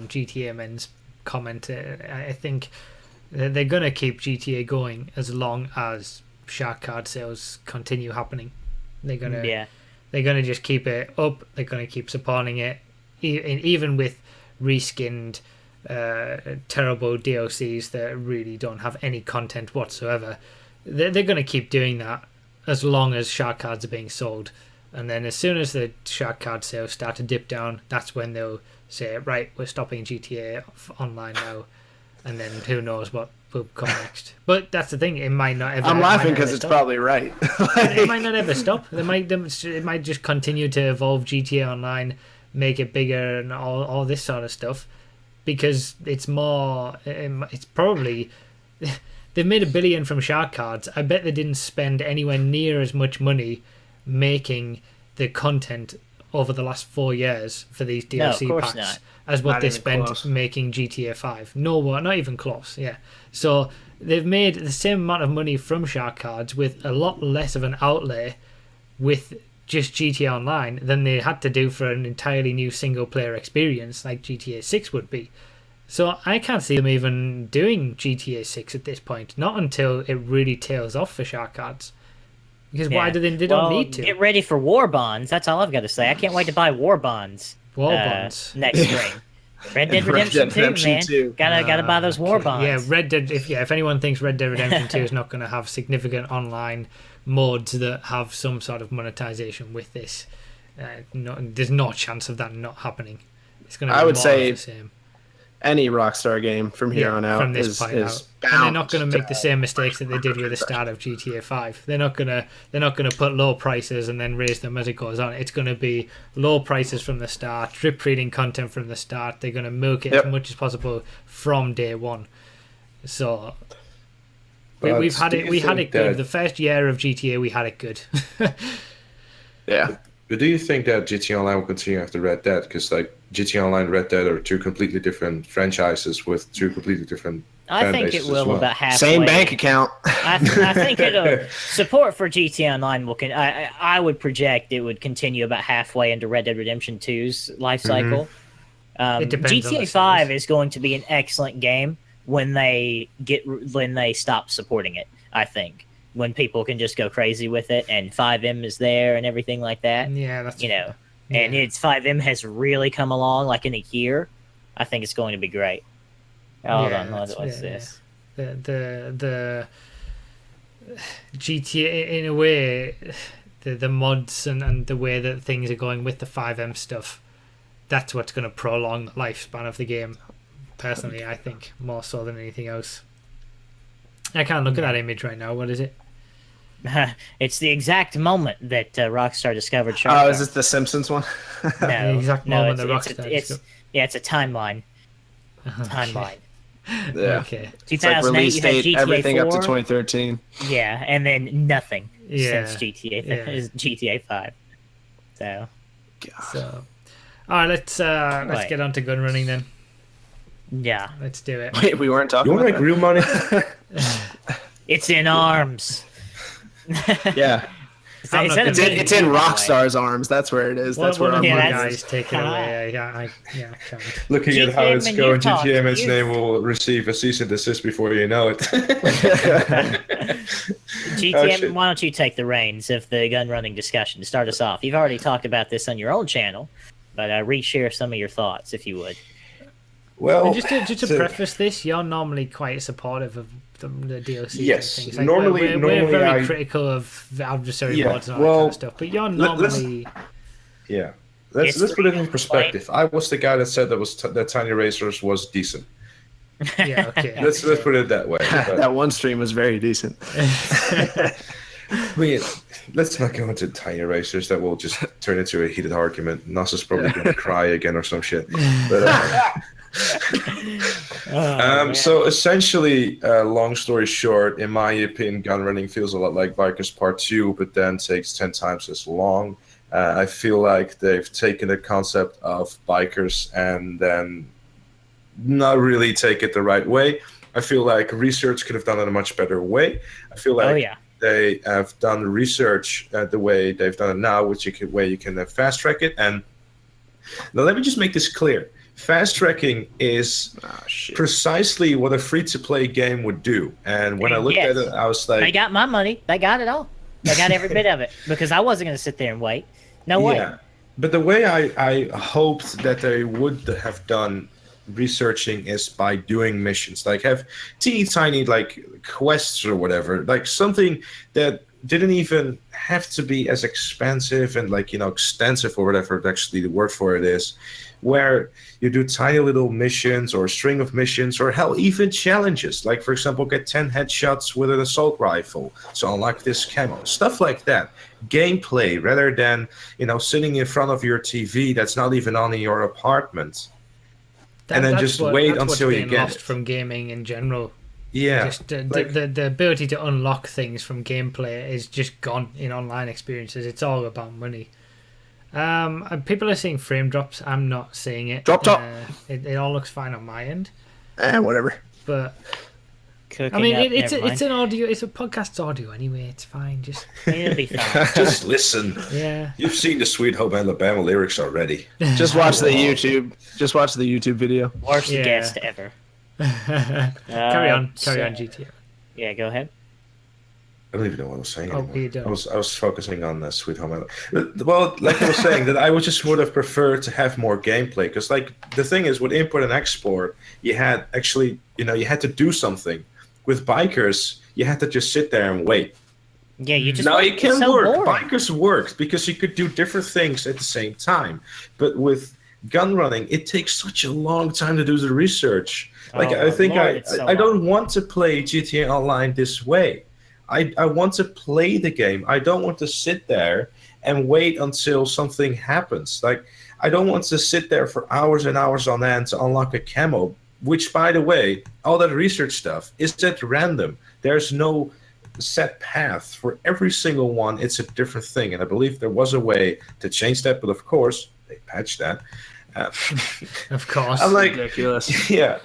Gtamen's comment, I think they're going to keep GTA going as long as shark card sales continue happening. They're gonna Yeah. they're gonna just keep it up. They're gonna keep supporting it, even with reskinned, terrible DLCs that really don't have any content whatsoever. They're gonna keep doing that as long as shark cards are being sold. And then as soon as the shark card sales start to dip down, that's when they'll say, right, we're stopping GTA Online now. And then who knows what will come next. But that's the thing, it might not ever. I'm laughing because it's probably right. It might not ever stop. It might just continue to evolve GTA Online, make it bigger and all this sort of stuff. Because it's more, it's probably... They've made $1 billion from shark cards. I bet they didn't spend anywhere near as much money making the content over the last 4 years for these DLC packs as what they spent making GTA 5. No, not even close. Yeah, so they've made the same amount of money from shark cards with a lot less of an outlay with just GTA Online than they had to do for an entirely new single player experience like GTA 6 would be. So I can't see them even doing GTA 6 at this point, not until it really tails off for shark cards. Because why do they don't need to? Get ready for war bonds. That's all I've got to say. I can't wait to buy war bonds. War bonds next spring. Red Dead Redemption 2, man. Gotta buy those war bonds. Yeah, Red Dead. If anyone thinks Red Dead Redemption 2 is not going to have significant online mods that have some sort of monetization with this, there's no chance of that not happening. It's going to be more of the same. Any Rockstar game from here on out from this point out. And they're not going to make the same mistakes that they did with the start of GTA 5. They're not going to put low prices and then raise them as it goes on. It's going to be low prices from the start, drip feeding content from the start. They're going to milk it as much as possible from day one. So we've had it. We had it good. The first year of GTA, we had it good. Yeah. But do you think that GTA Online will continue after Red Dead? Because like GTA Online and Red Dead are two completely different franchises with two completely different I think it will about halfway. Same bank account. I think it'll support for GTA Online will. I would project it would continue about halfway into Red Dead Redemption 2's life cycle. It depends GTA 5 is going to be an excellent game when they stop supporting it. I think. When people can just go crazy with it, and 5M is there and everything like that. Yeah, that's and it's 5M has really come along like in a year. I think it's going to be great. Hold on, what's this? The GTA in a way, the mods and the way that things are going with the 5M stuff, that's what's going to prolong the lifespan of the game. Personally, I think more so than anything else. I can't look at that image right now. What is it? It's the exact moment that Rockstar discovered Shark. Oh, is this the Simpsons one? No, the exact moment that Rockstar it's a timeline. Timeline. Yeah. Okay. 2008, like release you had date, GTA everything 4. up to 2013. Yeah, and then nothing since Yeah. GTA 5. So. All right, let's get on to Gunrunning then. Yeah. Let's do it. Wait, we weren't talking You want about to make real money? It's in arms. Yeah. It's in Rockstar's arms. That's where it is. That's where our money guys take it away. I can't. Looking at how it's going, Gtamen's name will receive a cease and desist before you know it. Gtamen, why don't you take the reins of the gun running discussion to start us off? You've already talked about this on your own channel, but reshare some of your thoughts if you would. Well, and just to preface this, you're normally quite supportive of the DLC. Yes, and things. Like normally we're very critical of the adversary mods and all that kind of stuff. But you're normally let's put it in perspective. I was the guy that said that Tiny Racers was decent. Yeah, okay. let's put it that way. That one stream was very decent. Let's not go into Tiny Racers. That will just turn into a heated argument. NASA's probably going to cry again or some shit. But, so essentially, long story short, in my opinion, Gunrunning feels a lot like Bikers Part 2, but then takes 10 times as long. I feel like they've taken the concept of bikers and then not really take it the right way. I feel like research could have done it in a much better way. I feel like they have done research the way they've done it now, which you can fast track it. And now let me just make this clear. fast tracking is precisely what a free-to-play game would do. And when I looked at it, I was like, they got my money. They got it all. They got every bit of it because I wasn't going to sit there and wait. No way. Yeah, but the way I hoped that they would have done researching is by doing missions, like have teeny tiny like quests or whatever, like something that didn't even have to be as expensive and like, you know, extensive or whatever actually the word for it is, where you do tiny little missions or a string of missions, or hell, even challenges, like for example get 10 headshots with an assault rifle, so unlock this camo, stuff like that. Gameplay rather than, you know, sitting in front of your TV that's not even on in your apartment, and then just wait until you get lost from gaming in general. Yeah, just the ability to unlock things from gameplay is just gone in online experiences. It's all about money. People are seeing frame drops. I'm not seeing it. Drop top. It all looks fine on my end. Whatever. But Cooking I mean, up, it's an audio. It's a podcast's audio anyway. It's fine. Just it'll be fine. just listen. Yeah. You've seen the Sweet Home Alabama lyrics already. Just watch the YouTube. Just watch the YouTube video. Worst guest ever. Carry on, GTA. Yeah, go ahead. I don't even know what I was saying anymore. You don't. I was focusing on the Sweet Home Alabama. Well, like I was saying, that I would just would have preferred to have more gameplay, because like the thing is with import and export, you had actually, you know, you had to do something. With bikers, you had to just sit there and wait. Yeah, you just now it can work. Boring. Bikers worked because you could do different things at the same time. But with gun running, it takes such a long time to do the research. Like I think I don't want to play GTA Online this way. I want to play the game. I don't want to sit there and wait until something happens. Like I don't want to sit there for hours and hours on end to unlock a camo. Which, by the way, all that research stuff is at random. There's no set path for every single one. It's a different thing, and I believe there was a way to change that, but of course they patched that. Of course, I'm like, ridiculous. Yeah,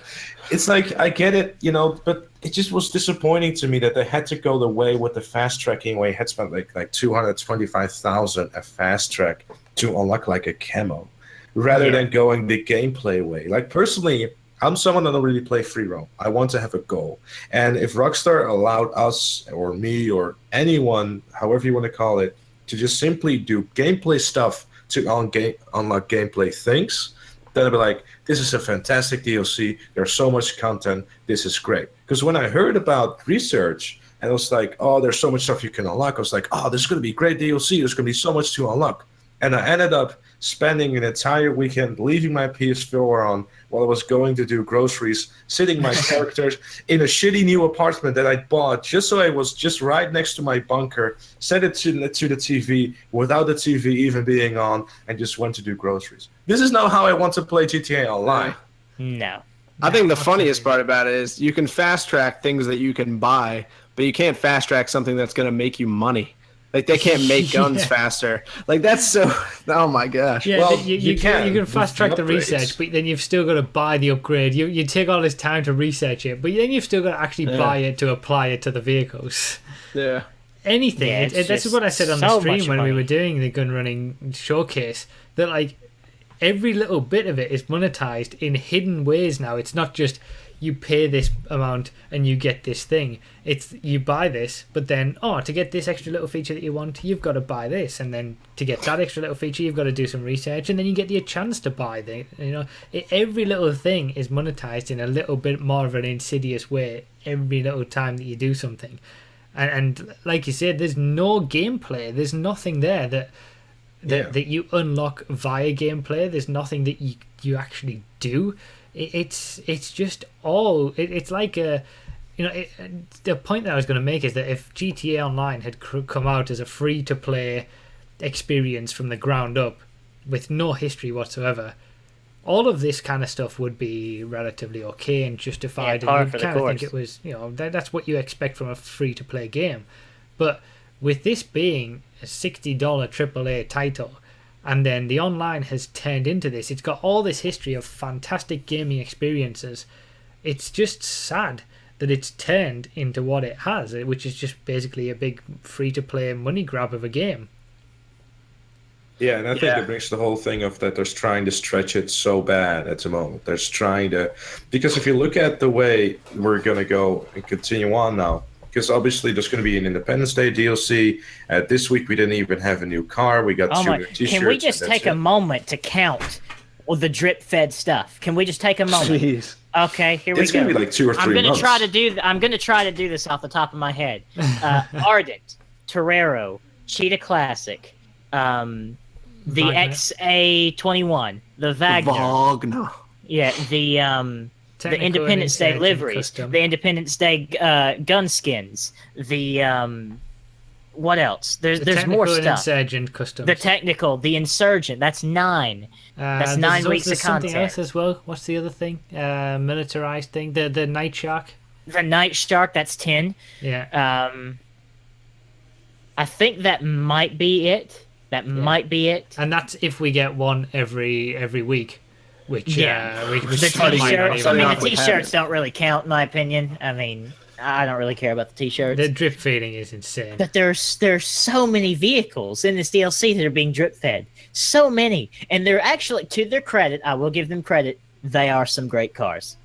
it's like I get it, you know, but it just was disappointing to me that they had to go the way with the fast tracking, where you had spent like 225,000 a fast track to unlock like a camo, rather than going the gameplay way. Like personally, I'm someone that don't really play free roam. I want to have a goal. And if Rockstar allowed us or me or anyone, however you want to call it, to just simply do gameplay stuff to unlock gameplay things, then I'd be like, this is a fantastic DLC. There's so much content. This is great. Because when I heard about research and it was like, oh, there's so much stuff you can unlock, I was like, oh, this is going to be great DLC. There's going to be so much to unlock. And I ended up spending an entire weekend leaving my PS4 on while I was going to do groceries, sitting my characters in a shitty new apartment that I bought just so I was just right next to my bunker, set it to the TV without the TV even being on, and just went to do groceries. This is not how I want to play GTA Online. No. I think the funniest part about it is you can fast track things that you can buy, but you can't fast track something that's going to make you money. Like they can't make guns faster. Like that's so. Oh my gosh. Yeah, well, you can fast track the research, but then you've still got to buy the upgrade. You take all this time to research it, but then you've still got to actually buy it to apply it to the vehicles. Yeah. Anything. Yeah, this is what I said on the stream when we were doing the gun running showcase. That like every little bit of it is monetized in hidden ways now. It's not just you pay this amount and you get this thing. It's you buy this, but then to get this extra little feature that you want, you've got to buy this, and then to get that extra little feature, you've got to do some research, and then you get a chance to buy the. Every little thing is monetized in a little bit more of an insidious way every little time that you do something, and like you said, there's no gameplay. There's nothing there that you unlock via gameplay. There's nothing that you actually do. It's just all it's like a the point that I was going to make is that if GTA Online had come out as a free to play experience from the ground up with no history whatsoever, all of this kind of stuff would be relatively okay and justified, and you kind of think it was that's what you expect from a free to play game. But with this being a $60 AAA title, and then the online has turned into this. It's got all this history of fantastic gaming experiences. It's just sad that it's turned into what it has, which is just basically a big free-to-play money grab of a game. Yeah, and I think that brings the whole thing of that they're trying to stretch it so bad at the moment. They're trying to, because if you look at the way we're going to go and continue on now, because obviously there's going to be an Independence Day DLC. This week we didn't even have a new car. We got two new t-shirts. Can we just take a moment to count all the drip-fed stuff? Can we just take a moment? Jeez. Okay, here we go. It's going to be like 2 or 3 months. I'm gonna try to do this off the top of my head. Ardent, Torero, Cheetah Classic, the XA21, the Wagner. Yeah, the Independence Day livery, the Independence Day gun skins, the what else? There's more stuff. Insurgent customs. The technical, the Insurgent. That's 9. That's 9 weeks of content. Something else as well. What's the other thing? Militarized thing. The Night Shark. The Night Shark. That's 10. Yeah. I think that might be it. Might be it. And that's if we get one every week. Which the t-shirts. I mean, the t-shirts don't really count, in my opinion. I mean, I don't really care about the t-shirts. The drip feeding is insane. But there's so many vehicles in this DLC that are being drip fed. So many, and they're actually, to their credit, I will give them credit. They are some great cars.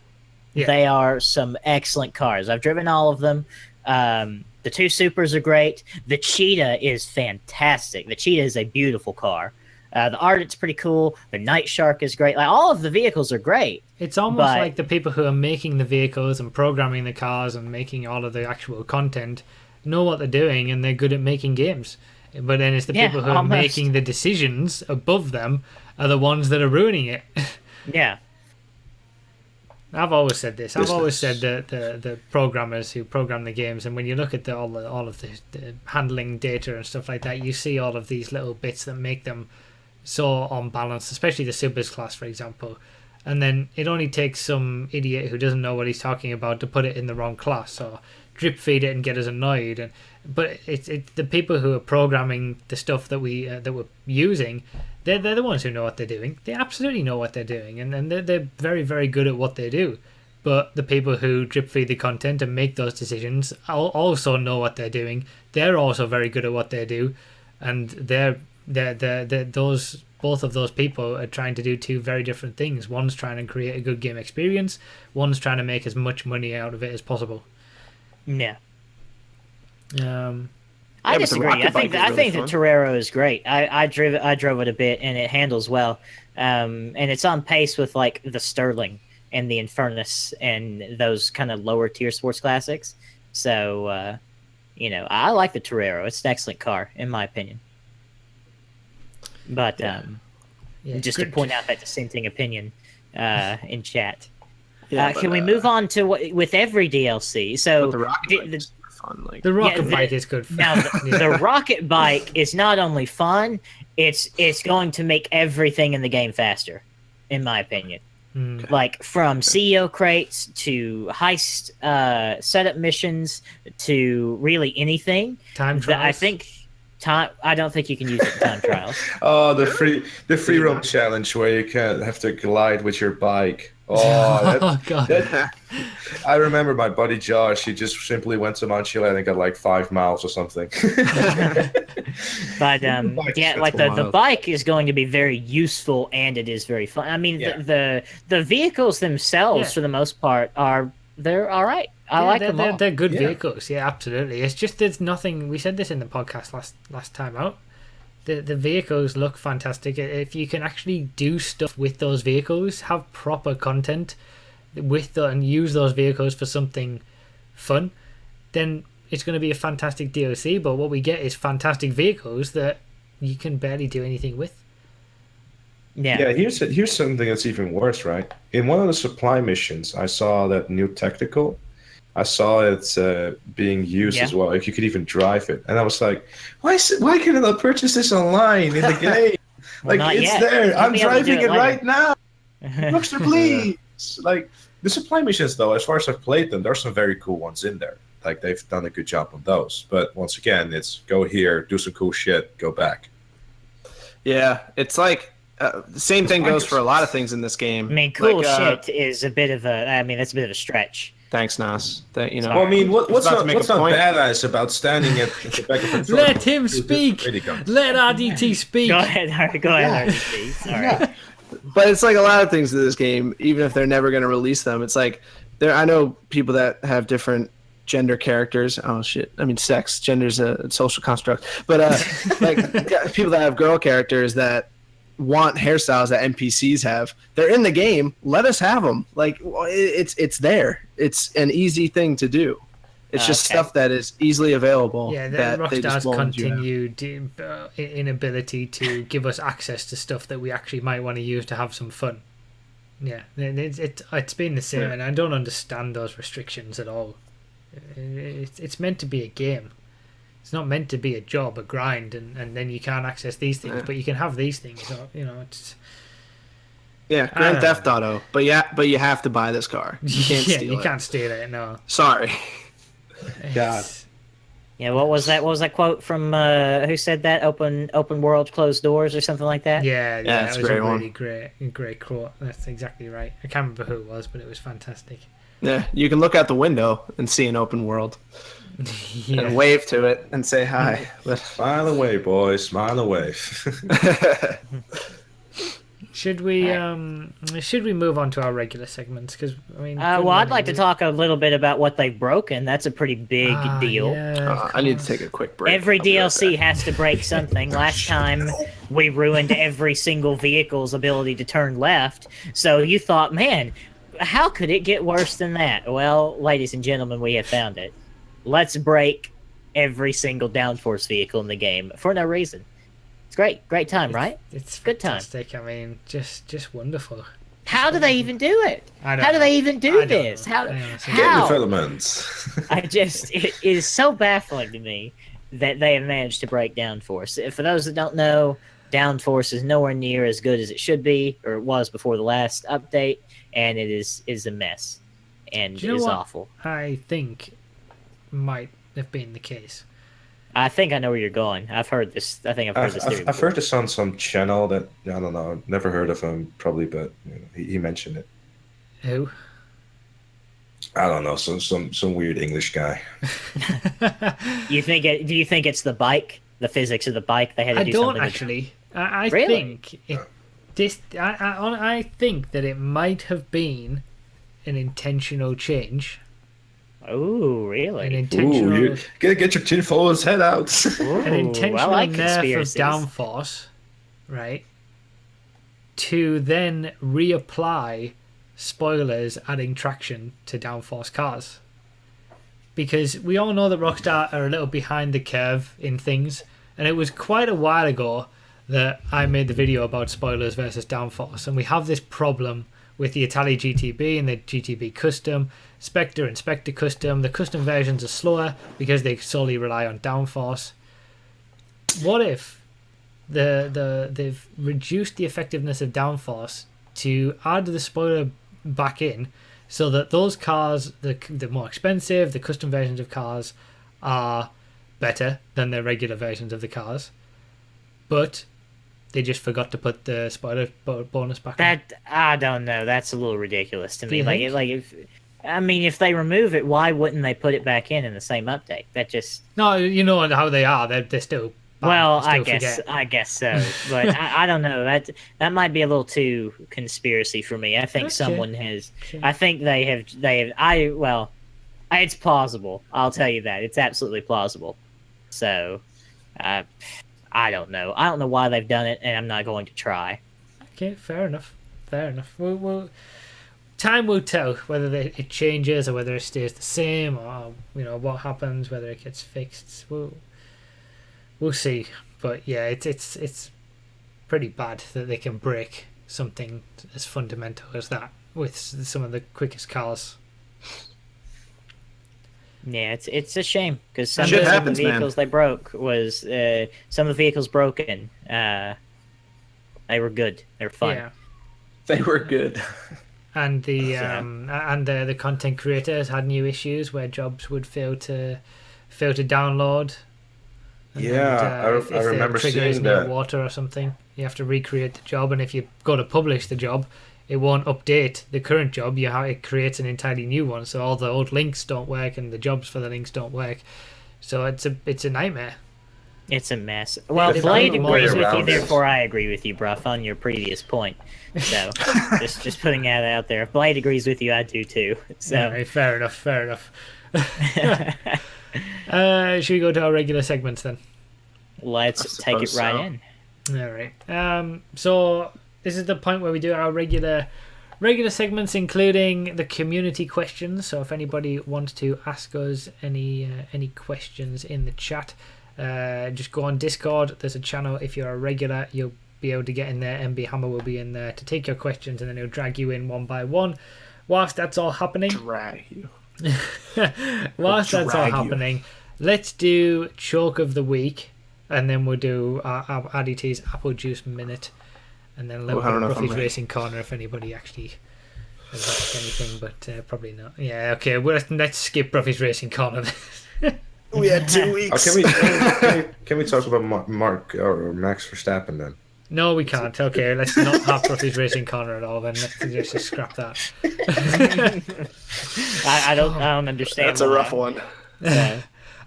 Yeah. They are some excellent cars. I've driven all of them. The 2 Supers are great. The Cheetah is fantastic. The Cheetah is a beautiful car. The Ardent's pretty cool. The Night Shark is great. Like, all of the vehicles are great. It's almost like the people who are making the vehicles and programming the cars and making all of the actual content know what they're doing, and they're good at making games. But then it's the people who are making the decisions above them are the ones that are ruining it. Yeah. I've always said this. I've always said that the programmers who program the games, and when you look at all of the handling data and stuff like that, you see all of these little bits that make them so unbalanced, especially the Supers class, for example. And then it only takes some idiot who doesn't know what he's talking about to put it in the wrong class or drip feed it and get us annoyed. But it's the people who are programming the stuff that we're using. They're the ones who know what they're doing. They absolutely know what they're doing, and they're very, very good at what they do. But the people who drip feed the content and make those decisions also know what they're doing. They're also very good at what they do, and both of those people are trying to do 2 very different things. One's trying to create a good game experience. One's trying to make as much money out of it as possible. Yeah. I disagree. I think the Torero is great. I drove it a bit, and it handles well. And it's on pace with like the Sterling and the Infernus and those kind of lower tier sports classics. So I like the Torero. It's an excellent car in my opinion. But just to point out that dissenting opinion in chat. Yeah, can we move on to with every DLC? So the rocket fun. The rocket bike is good fun. Now, the rocket bike is not only fun, it's going to make everything in the game faster, in my opinion. Like from CEO crates to heist setup missions to really anything. Time trials. I don't think you can use it in time trials. Oh, the free roam challenge where you can have to glide with your bike. Oh, God. I remember my buddy Josh. He just simply went to Mount Chile and got like 5 miles or something. But the bike is going to be very useful, and it is very fun. I mean, the vehicles themselves, for the most part, they're all right. I like them all. They're good vehicles. Yeah, absolutely. It's just there's nothing. We said this in the podcast last time out. The vehicles look fantastic. If you can actually do stuff with those vehicles, have proper content and use those vehicles for something fun, then it's going to be a fantastic DLC. But what we get is fantastic vehicles that you can barely do anything with. Yeah. Here's something that's even worse, right? In one of the supply missions, I saw that new tactical. I saw it being used as well. If you could even drive it, and I was like, "Why can't I purchase this online in the game? It's there. I'm driving it right now. Rockstar, please!" Like the supply missions, though, as far as I've played them, there's some very cool ones in there. Like they've done a good job on those. But once again, it's go here, do some cool shit, go back. Yeah, it's like. The same thing goes for a lot of things in this game. I mean, cool shit is a bit of a. I mean, that's a bit of a stretch. Thanks, Nas. Well, I mean, what's not badass about standing at the back of a truck? Let him speak. Let RDT speak. Go ahead, RDT. Sorry. But it's like a lot of things in this game, even if they're never going to release them. It's like I know people that have different gender characters. Oh shit! I mean, sex. Gender's a social construct. But like people that have girl characters that want hairstyles that NPCs have. They're in the game. Let us have them. Like it's there. It's an easy thing to do. It's just stuff that is easily available. Yeah, that Rockstar's continued inability to give us access to stuff that we actually might want to use to have some fun. Yeah, it's been the same, and I don't understand those restrictions at all. It's meant to be a game. It's not meant to be a job, a grind, and then you can't access these things, but you can have these things. So, it's. Yeah, Grand Theft Auto, but you have to buy this car. You can't steal it. You can't steal it. No. Sorry. God. Yeah, what was that? What was that quote from? Who said that? Open world, closed doors, or something like that. Yeah, that's it was a really great quote. That's exactly right. I can't remember who it was, but it was fantastic. Yeah, you can look out the window and see an open world, and wave to it and say hi. Smile away, boys. Smile away. Should we move on to our regular segments? Because I mean, I'd like to talk a little bit about what they've broken. That's a pretty big deal. Yeah, I need to take a quick break. Every DLC has to break something. Last time we ruined every single vehicle's ability to turn left. So you thought, man, how could it get worse than that? Well, ladies and gentlemen, we have found it. Let's break every single Downforce vehicle in the game for no reason. It's great time, right? It's good time. Fantastic. I mean, just wonderful. How do they even do it? How do they even do this? How? Developments. It is so baffling to me that they have managed to break Downforce. For those that don't know, Downforce is nowhere near as good as it should be, or it was before the last update, and it is a mess, and it is awful. I think might have been the case. I think I know where you're going. I've heard this. I think I've heard this theory. I've heard this on some channel that I don't know. Never heard of him, probably, but he mentioned it. Who? I don't know. Some weird English guy. Do you think it's the bike, the physics of the bike? They had to do something. I don't actually. I really? think I think that it might have been an intentional change. Oh, really? An intentional. Ooh, you gotta get your tinfoil's head out. An intentional nerf of Downforce, right? To then reapply spoilers adding traction to Downforce cars. Because we all know that Rockstar are a little behind the curve in things, and it was quite a while ago that I made the video about spoilers versus Downforce, and we have this problem with the Italy GTB and the GTB Custom, Spectre and Spectre Custom. The custom versions are slower because they solely rely on Downforce. What if they've reduced the effectiveness of Downforce to add the spoiler back in, so that those cars, the more expensive, the custom versions of cars, are better than the regular versions of the cars, but they just forgot to put the spoiler bonus back in? I don't know. That's a little ridiculous to me. If they remove it, why wouldn't they put it back in the same update? That just no. You know how they are. They're still. Well, I guess so, but I don't know. That might be a little too conspiracy for me. I think someone has. I think they have. Well, it's plausible. I'll tell you that it's absolutely plausible. So, I don't know. I don't know why they've done it, and I'm not going to try. Okay, fair enough. Time will tell whether it changes or whether it stays the same, or what happens, whether it gets fixed. We'll see. But yeah, it's pretty bad that they can break something as fundamental as that with some of the quickest cars. Yeah, it's a shame because some of the vehicles they broke was some of the vehicles broken. They were good. They were fun. Yeah. They were good. And the content creators had new issues where jobs would fail to download. If I remember trigger seeing is near water or something, you have to recreate the job, and if you go to publish the job, it won't update the current job. It creates an entirely new one, so all the old links don't work and the jobs for the links don't work. So it's a nightmare. It's a mess. Well, They Blade found a way agrees with you, around it. therefore I agree with you, Bruff, on your previous point. So, just putting that out there. If Blade agrees with you, I do too. So, All right, fair enough. Should we go to our regular segments then? let's take it suppose right so. in. All right. So this is the point where we do our regular segments, including the community questions. So if anybody wants to ask us any questions in the chat, just go on Discord. There's a channel. If you're a regular, you'll be able to get in there. MB Hammer will be in there to take your questions, and then he'll drag you in one by one. Whilst that's all happening, Drag you. let's do Chalk of the Week, and then we'll do our Addit's Apple Juice Minute, and then a little I don't bit know of if I'm Ruffy's ready. Racing Corner if anybody actually has asked anything, but probably not. Yeah, okay, well, let's skip Ruffy's Racing Corner. We had 2 Oh, weeks. can we talk about Mark or Max Verstappen then? No, we can't. Okay, let's not have Ruffy's Racing Corner at all. Then let's just scrap that. I don't understand. That's a why. rough one.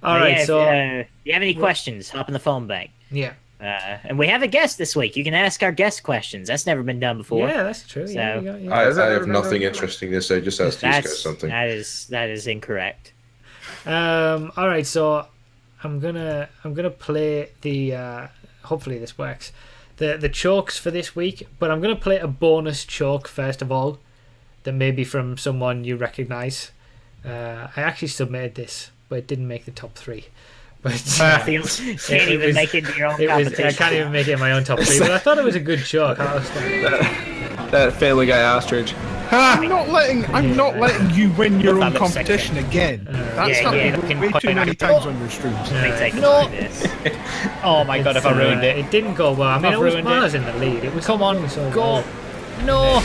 All right, so if you have any questions, hop in the phone bank. yeah, And we have a guest this week. You can ask our guest questions. That's never been done before. yeah, that's true. Yeah, So- we got- yeah. I have nothing interesting to say. Just ask these guys something. That is incorrect. All right, so I'm gonna play the. Hopefully this works. The chokes for this week, but I'm gonna play a bonus choke first of all, that may be from someone you recognise. I actually submitted this, but it didn't make the top 3. But Can't even make it into your own I competition. can't even make it in my own top 3. But I thought it was a good choke. That Family Guy ostrich. I'm not letting you win your Love own that competition section. again. That's yeah, happened way too many times on your streams. Let me take a No. look at this. Oh my god! If I ruined it, it didn't go well. I mean, I've it was ruined it. Mars in the lead. It was Come on, so go. good. No.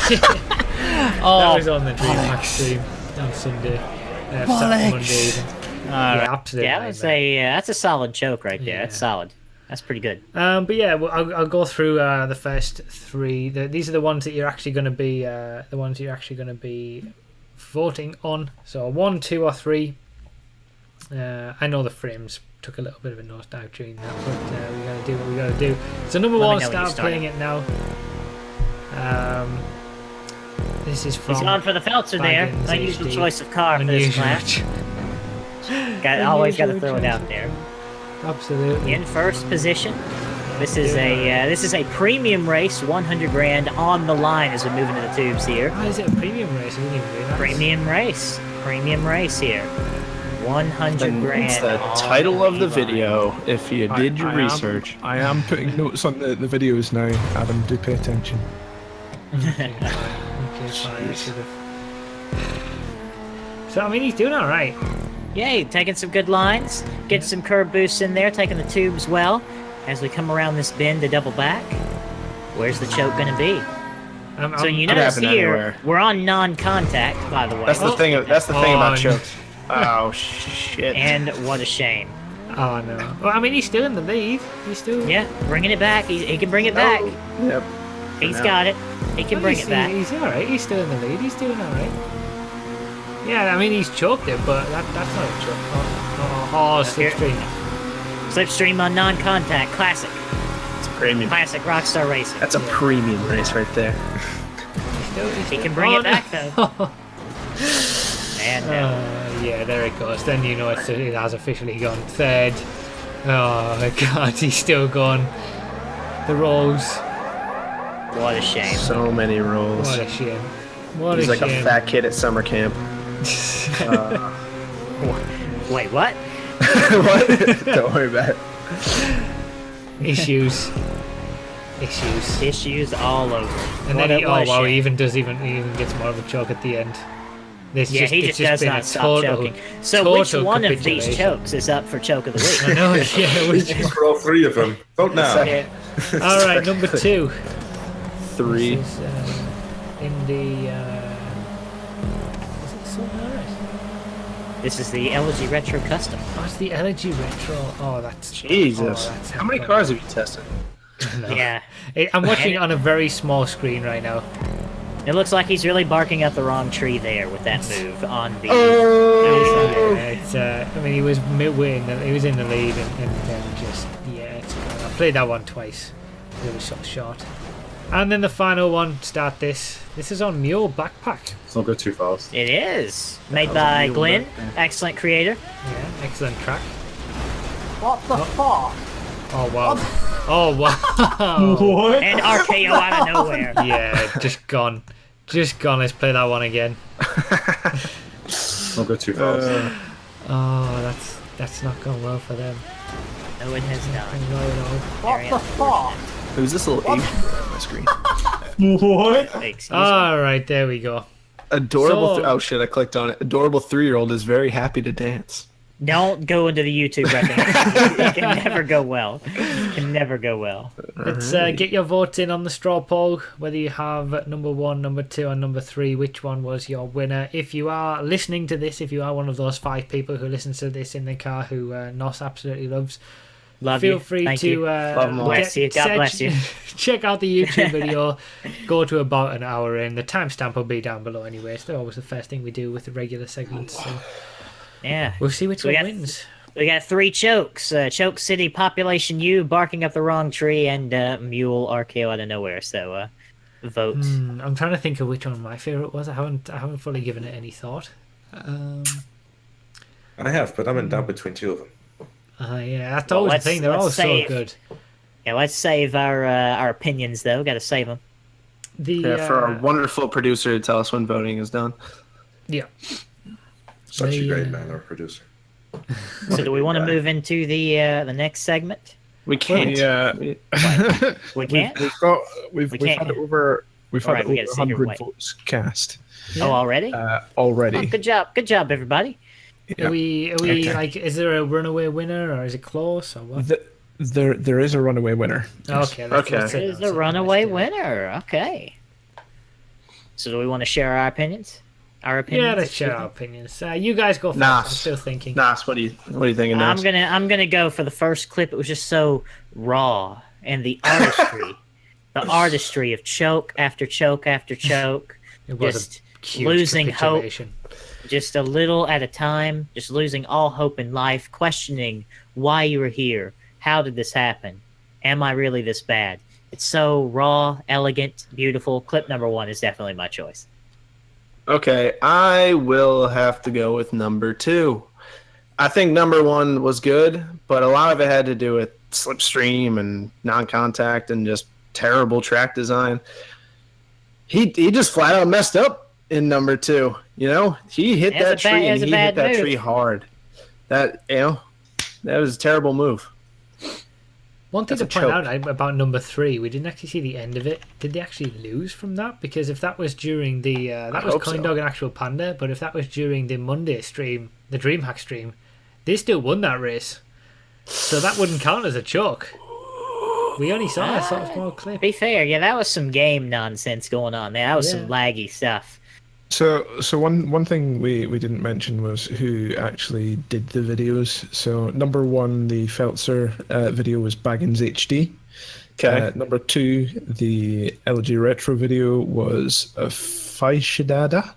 That Oh, was on the DreamHack stream on Sunday. Saturday, Monday even. Yeah, absolutely. yeah, that's a solid choke right there. Yeah. That's solid. That's pretty good. But yeah, well, I'll go through the first 3. These are the ones that you're actually going to be voting on. So 1, 2, or 3. I know the frames took a little bit of a nosedive during that, but we gotta do what we gotta do. So number Let me 1, know when you start start. playing it now. This is from He's on for the Feltzer there. Baggins Unusual HD. choice of car for this Unusual class. Always got to Unusual throw it choice. out there. Absolutely. In first position. This is a premium race, 100 grand on the line as we move into the tubes here. Why is it a premium race? I didn't even realize. Premium race here. 100 grand. It's the on title of the line. video, if you did your research. I am putting notes on the videos now, Adam. Do pay attention. Okay, fine. I should have. So I mean, he's doing all right. Yay, taking some good lines, getting some curb boosts in there, taking the tubes well. As we come around this bend to double back, where's the choke going to be? So you Could notice happen here, anywhere. we're on non-contact, by the way. That's the thing. That's the thing Oh, about no. chokes. Oh shit! And what a shame. Oh no. Well, I mean, he's still in the lead. He's still. Yeah, bringing it back. He can bring it back. Yep. He's now. got it. He can bring he's, it back. He's all right. He's still in the lead. He's doing all right. Yeah, I mean, he's choked it, but that's not a choke. Oh, slipstream. Slipstream on non-contact. Classic. It's premium. Classic Rockstar racing. That's a premium race right there. He can bring it back, though. And Yeah, there it goes. Then you know it has officially gone 3rd. Oh my god, he's still gone. The rolls. what a shame. So many rolls. What a shame. What He's a like shame. a fat kid at summer camp. Wait, what? What? Don't worry about it. Issues. Issues all over. And What then a- what a he shame. even gets more of a choke at the end. This Yeah, he it's just does been not a stop total, choking. So which total one of these capitulation. chokes is up for choke of the I week? know, yeah. Which, For all 3 of them. Vote now. all right, number 2. 3. This is in the. Is it something else? This is the LG Retro Custom. Oh, it's the Elegy Retro. Oh, that's. Jesus. Oh, that's How many cars have you tested? No. Yeah. I'm watching it on a very small screen right now. It looks like he's really barking up the wrong tree there with that move on the. I mean, he was midway, he was in the lead, and then just it's gone. I played that one twice. It was so short. And then the final one. Start this. This is on Mule Backpack. Let's not go too fast. It is made by Glenn, excellent creator. Yeah, excellent track. What the fuck? Oh wow! Oh wow! What? And RKO out of nowhere. Yeah, just gone. Just gone. Let's play that one again. Let's not go too fast. Oh, that's not going well for them. No, it has not. No. What the fuck? Who's this little Asian guy on my screen? What? Excuse me. All right, there we go. Adorable. So- Oh shit! I clicked on it. Adorable 3-year-old is very happy to dance. Don't go into the YouTube recommendation. It can never go well. It can never go well. Let's get your votes in on the straw poll. Whether you have number 1, number 2, and number 3, which one was your winner? If you are listening to this, if you are one of those 5 people who listens to this in the car, who Nos absolutely loves, Love feel you. free Thank to you. Love 'em all. Bless you. God bless you. check out the YouTube video. Go to about an hour in. The timestamp will be down below anyway. It's always the first thing we do with the regular segments. So Yeah. we'll see which We one got- wins. We got 3 chokes. Choke City, Population U, barking up the wrong tree, and Mule RKO out of nowhere. So vote. I'm trying to think of which one my favorite was. I haven't fully given it any thought. I have, but I'm in doubt between two of them. Yeah, that's Well, always the let's- thing. They're let's all so save. good. Yeah, let's save our opinions though. Got to save them. The Yeah, for our wonderful producer to tell us when voting is done. yeah. Such a They, great man, our producer. So do we want to move into the next segment? We can't. Yeah. We We've, can't. we've got we've We we've can't. had over Alright, we gotta sit here and 100 wait. votes cast Oh, already? already. Oh, good job, everybody. Are we Okay. like? Is there a runaway winner, or is it close, or what? There is a runaway winner. Okay. Okay. Let's It is a runaway winner. Okay. So do we want to share our opinions? Our opinions. Yeah, let's share our opinions. You guys go first. Nah. I'm still thinking. Nas, what are you thinking? I'm Nas? gonna go for the first clip. It was just so raw, and the artistry, the artistry of choke after choke after choke, It was just a huge losing hope, capitulation. just a little at a time, just losing all hope in life, questioning why you were here, how did this happen, am I really this bad? It's so raw, elegant, beautiful. Clip number 1 is definitely my choice. Okay, I will have to go with number 2. I think number 1 was good, but a lot of it had to do with slipstream and non-contact and just terrible track design. He just flat out messed up in number 2. You know, he hit It was that a bad- tree it was and a he bad hit that move. tree hard. That was a terrible move. One thing That's to a point choke. out about number 3, we didn't actually see the end of it. Did they actually lose from that? Because if that was during the that was hope so. Coindog and Actual Panda, but if that was during the Monday stream, the DreamHack stream, they still won that race. So that wouldn't count as a choke. We only saw a sort of small clip. Be fair, yeah, that was some game nonsense going on there. That was some laggy stuff. So one thing we didn't mention was who actually did the videos. So number 1, the Feltzer video was Baggins HD. Okay. Number 2, the LG Retro video was Faishadada.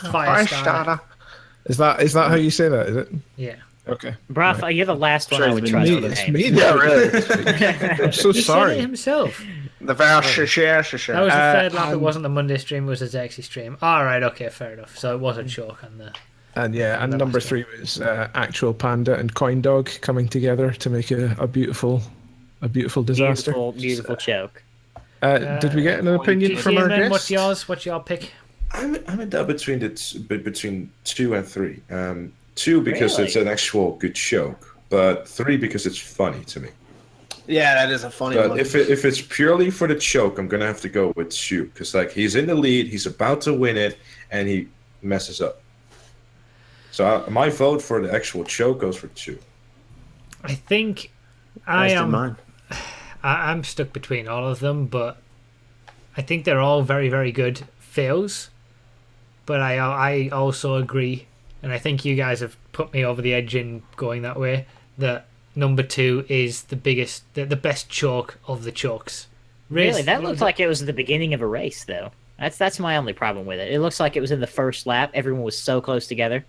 Firestarter. Is that how you say that? Is it? Yeah. Okay. Bruh, you're the last one Sure I it's would been trust Me, with a it's name. me. Yeah, really. I'm so He said it sorry. himself. The That was the third lap. It wasn't the Monday stream. It was a Zexy stream. All right. Okay. Fair enough. So it was a choke on the. And the number last 3 was Actual Panda and Coindog coming together to make a beautiful disaster. Beautiful choke. Did we get an opinion from our Gtamen, guest? what's yours? What's your pick? I'm in doubt between between 2 and 3. 2 because it's Really? an actual good joke, but 3 because it's funny to me. Yeah, that is a funny But one. if it's purely for the choke, I'm gonna have to go with 2 because like he's in the lead, he's about to win it, and he messes up. So my vote for the actual choke goes for 2. I think I'm stuck between all of them, but I think they're all very, very good fails. But I also agree, and I think you guys have put me over the edge in going that way, that number 2 is the best chalk of the chalks. Really, that looked like it was the beginning of a race, though. That's my only problem with it. It looks like it was in the first lap. Everyone was so close together.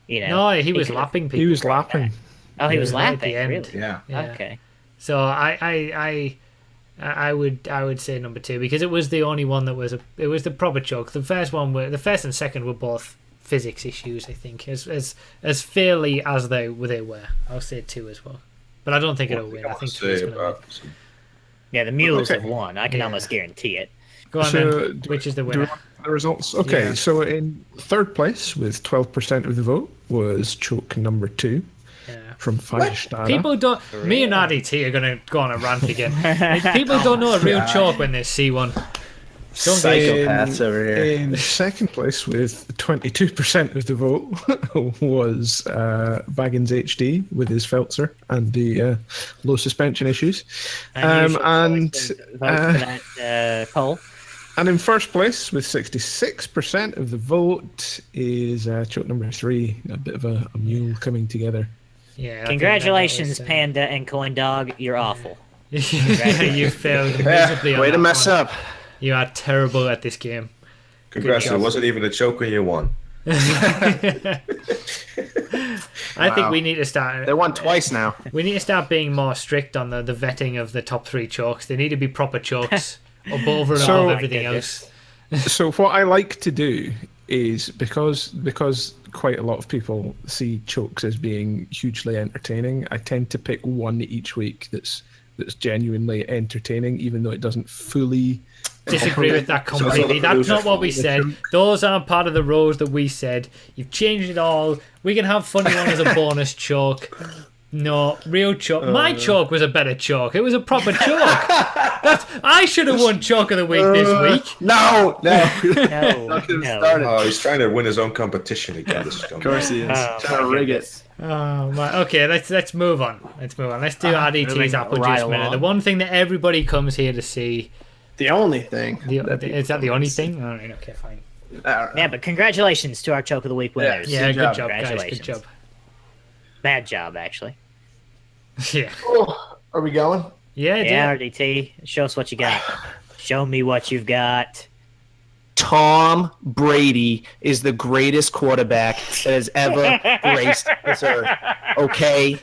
No, he was lapping people. He was lapping. Oh, he was right at lapping. the end. Really? Yeah. Okay. So I would say number 2 because it was the only one that was it was the proper chalk. The first and second were both physics issues, I think, as fairly as they were. I'll say 2 as well, but I don't think it'll win. I think 2 is going to win. Yeah, the mules have won. I can almost guarantee it. Go on then. Which is the winner? The results. Okay, so in third place with 12% of the vote was choke number 2 from Firestar. People don't. Me and RDT are going to go on a rant again. People don't know a real chalk when they see one. Psychopaths over here. In second place with 22% of the vote was Baggins HD with his Feltzer and the low suspension issues. Vote for that poll. And in first place with 66% of the vote is choke number 3, a bit of a mule coming together. Yeah. Congratulations, Panda and Coin Dog. You're awful. You failed miserably. Way to mess up. You are terrible at this game. Congrats! It wasn't even a choke when you won. I think we need to start. They won twice now. We need to start being more strict on the vetting of the top 3 chalks. They need to be proper chalks above and above everything else. So what I like to do is because quite a lot of people see chokes as being hugely entertaining, I tend to pick one each week that's genuinely entertaining, even though it doesn't fully. Disagree with that completely. That's not what we said. Those aren't part of the rules that we said. You've changed it all. We can have funny one as a bonus chalk. No, real chalk. My chalk was a better chalk. It was a proper chalk. I should have won chalk of the week this week. No. Oh, he's trying to win his own competition again. Of course he is. Trying to rig it. Oh my. Okay, let's move on. Let's do RDT's Apple Juice Minute. The one thing that everybody comes here to see. The only thing. Is that the only thing? All right. Okay. Fine. Yeah, but congratulations to our Choke of the Week winners. Yeah, good job, guys. Good job. Bad job, actually. Yeah. Oh, are we going? Yeah, RDT. Show us what you got. Show me what you've got. Tom Brady is the greatest quarterback that has ever graced this earth. Okay?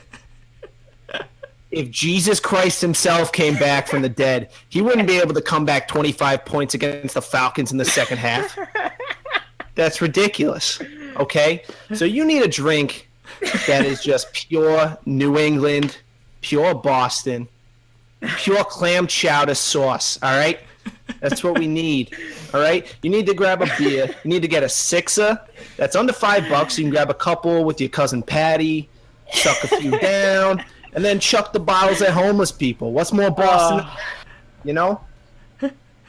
If Jesus Christ himself came back from the dead, he wouldn't be able to come back 25 points against the Falcons in the second half. That's ridiculous. Okay? So you need a drink that is just pure New England, pure Boston, pure clam chowder sauce, all right? That's what we need, all right? You need to grab a beer. You need to get a sixer that's under $5. You can grab a couple with your cousin Patty, chuck a few down, and then chuck the bottles at homeless people. What's more Boston, you know?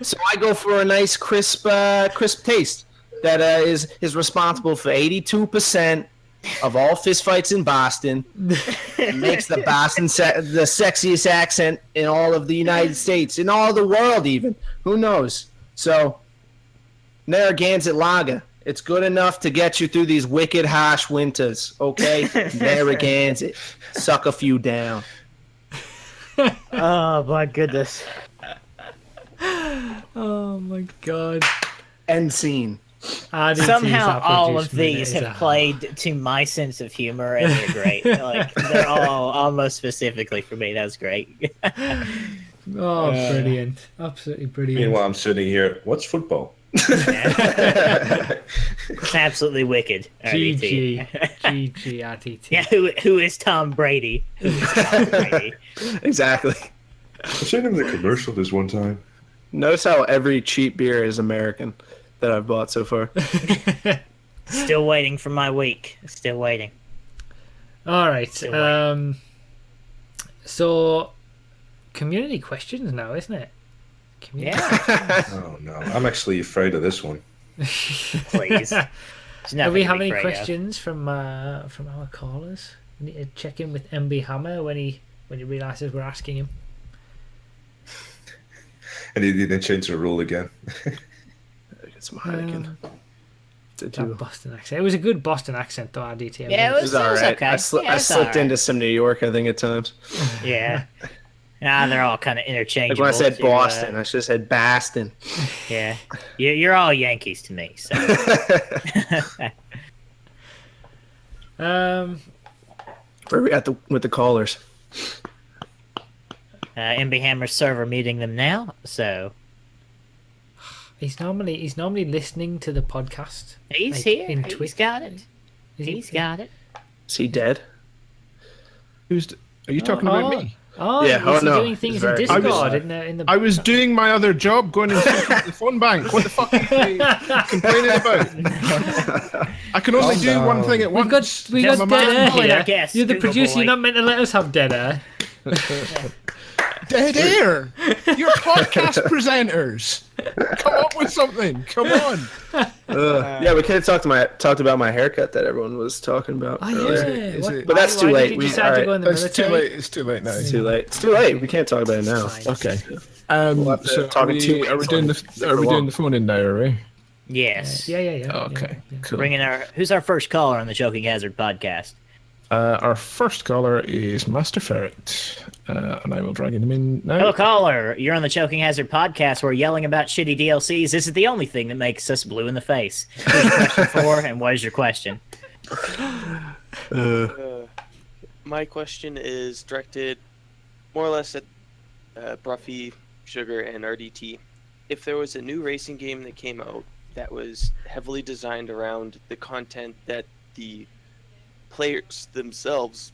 So I go for a nice crisp taste that is responsible for 82% of all fistfights in Boston. It makes the Boston the sexiest accent in all of the United States, in all the world even. Who knows? So, Narragansett Lager. It's good enough to get you through these wicked, harsh winters, okay? Narragansett. Suck a few down. Oh, my goodness. Oh, my God. End scene. Somehow all of these have played to my sense of humor, and they're great. Like, they're all almost specifically for me. That's great. Oh, brilliant. Absolutely brilliant. Meanwhile, I'm sitting here. What's football? It's absolutely wicked. GG RTT. Yeah, who is Tom Brady? Who is Tom Brady? Exactly. I've seen him in the commercial this one time. Notice how every cheap beer is American that I've bought so far. Still waiting for my week. Still waiting. All right. So, community questions now, isn't it? Oh no, I'm actually afraid of this one. Please. Do we have any questions from our callers? We need to check in with MB Hammer when he realizes we're asking him. And he didn't change the rule again. Get some Heineken. Did That you? Boston accent. It was a good Boston accent, though, RDT. Yeah, it was all right. okay. I Yeah, it's slipped alright. into some New York, I think, at times. Yeah. Nah, they're all kind of Like interchangeable. when I said to, Boston, I should have said Boston. yeah. You're all Yankees to me, so. Um, Where are we at with the callers? MB Hammer's server muting them now, so. he's normally listening to the podcast. He's Like, here. in He's Twitch. got it. Is He's got it. Is he dead? Are you talking about me? Oh, Yeah, is he no, doing things it's in very- Discord in the I was doing my other job, going into the phone bank. What the fuck are you complaining about? I can only do one thing at once. We got Just dead air calling our here. guest, You're the Google producer. boy. You're not meant to let us have dead air. Dead air. You're podcast presenters. Come up with something. Come on. Yeah, we could have talked about my haircut that everyone was talking about. Oh earlier. yeah. Is it- But that's too Why late. did you We- decide to alright. go in the It's too military? late. It's too late now. It's too late. It's too late. We can't talk about it now. Fine. Okay. We'll have to So talk are in 2 we, are we weeks doing on the phone in now? Are we? Yes. Yeah. Okay. Yeah. Cool. Bringing who's our first caller on the Choking Hazard podcast? Our first caller is Master Ferret, and I will drag him in now. Hello, caller. You're on the Choking Hazard podcast. We're yelling about shitty DLCs. This is the only thing that makes us blue in the face. Who's your question for, and what is your question? My question is directed more or less at Bruffy, Sugar, and RDT. If there was a new racing game that came out that was heavily designed around the content that the players themselves,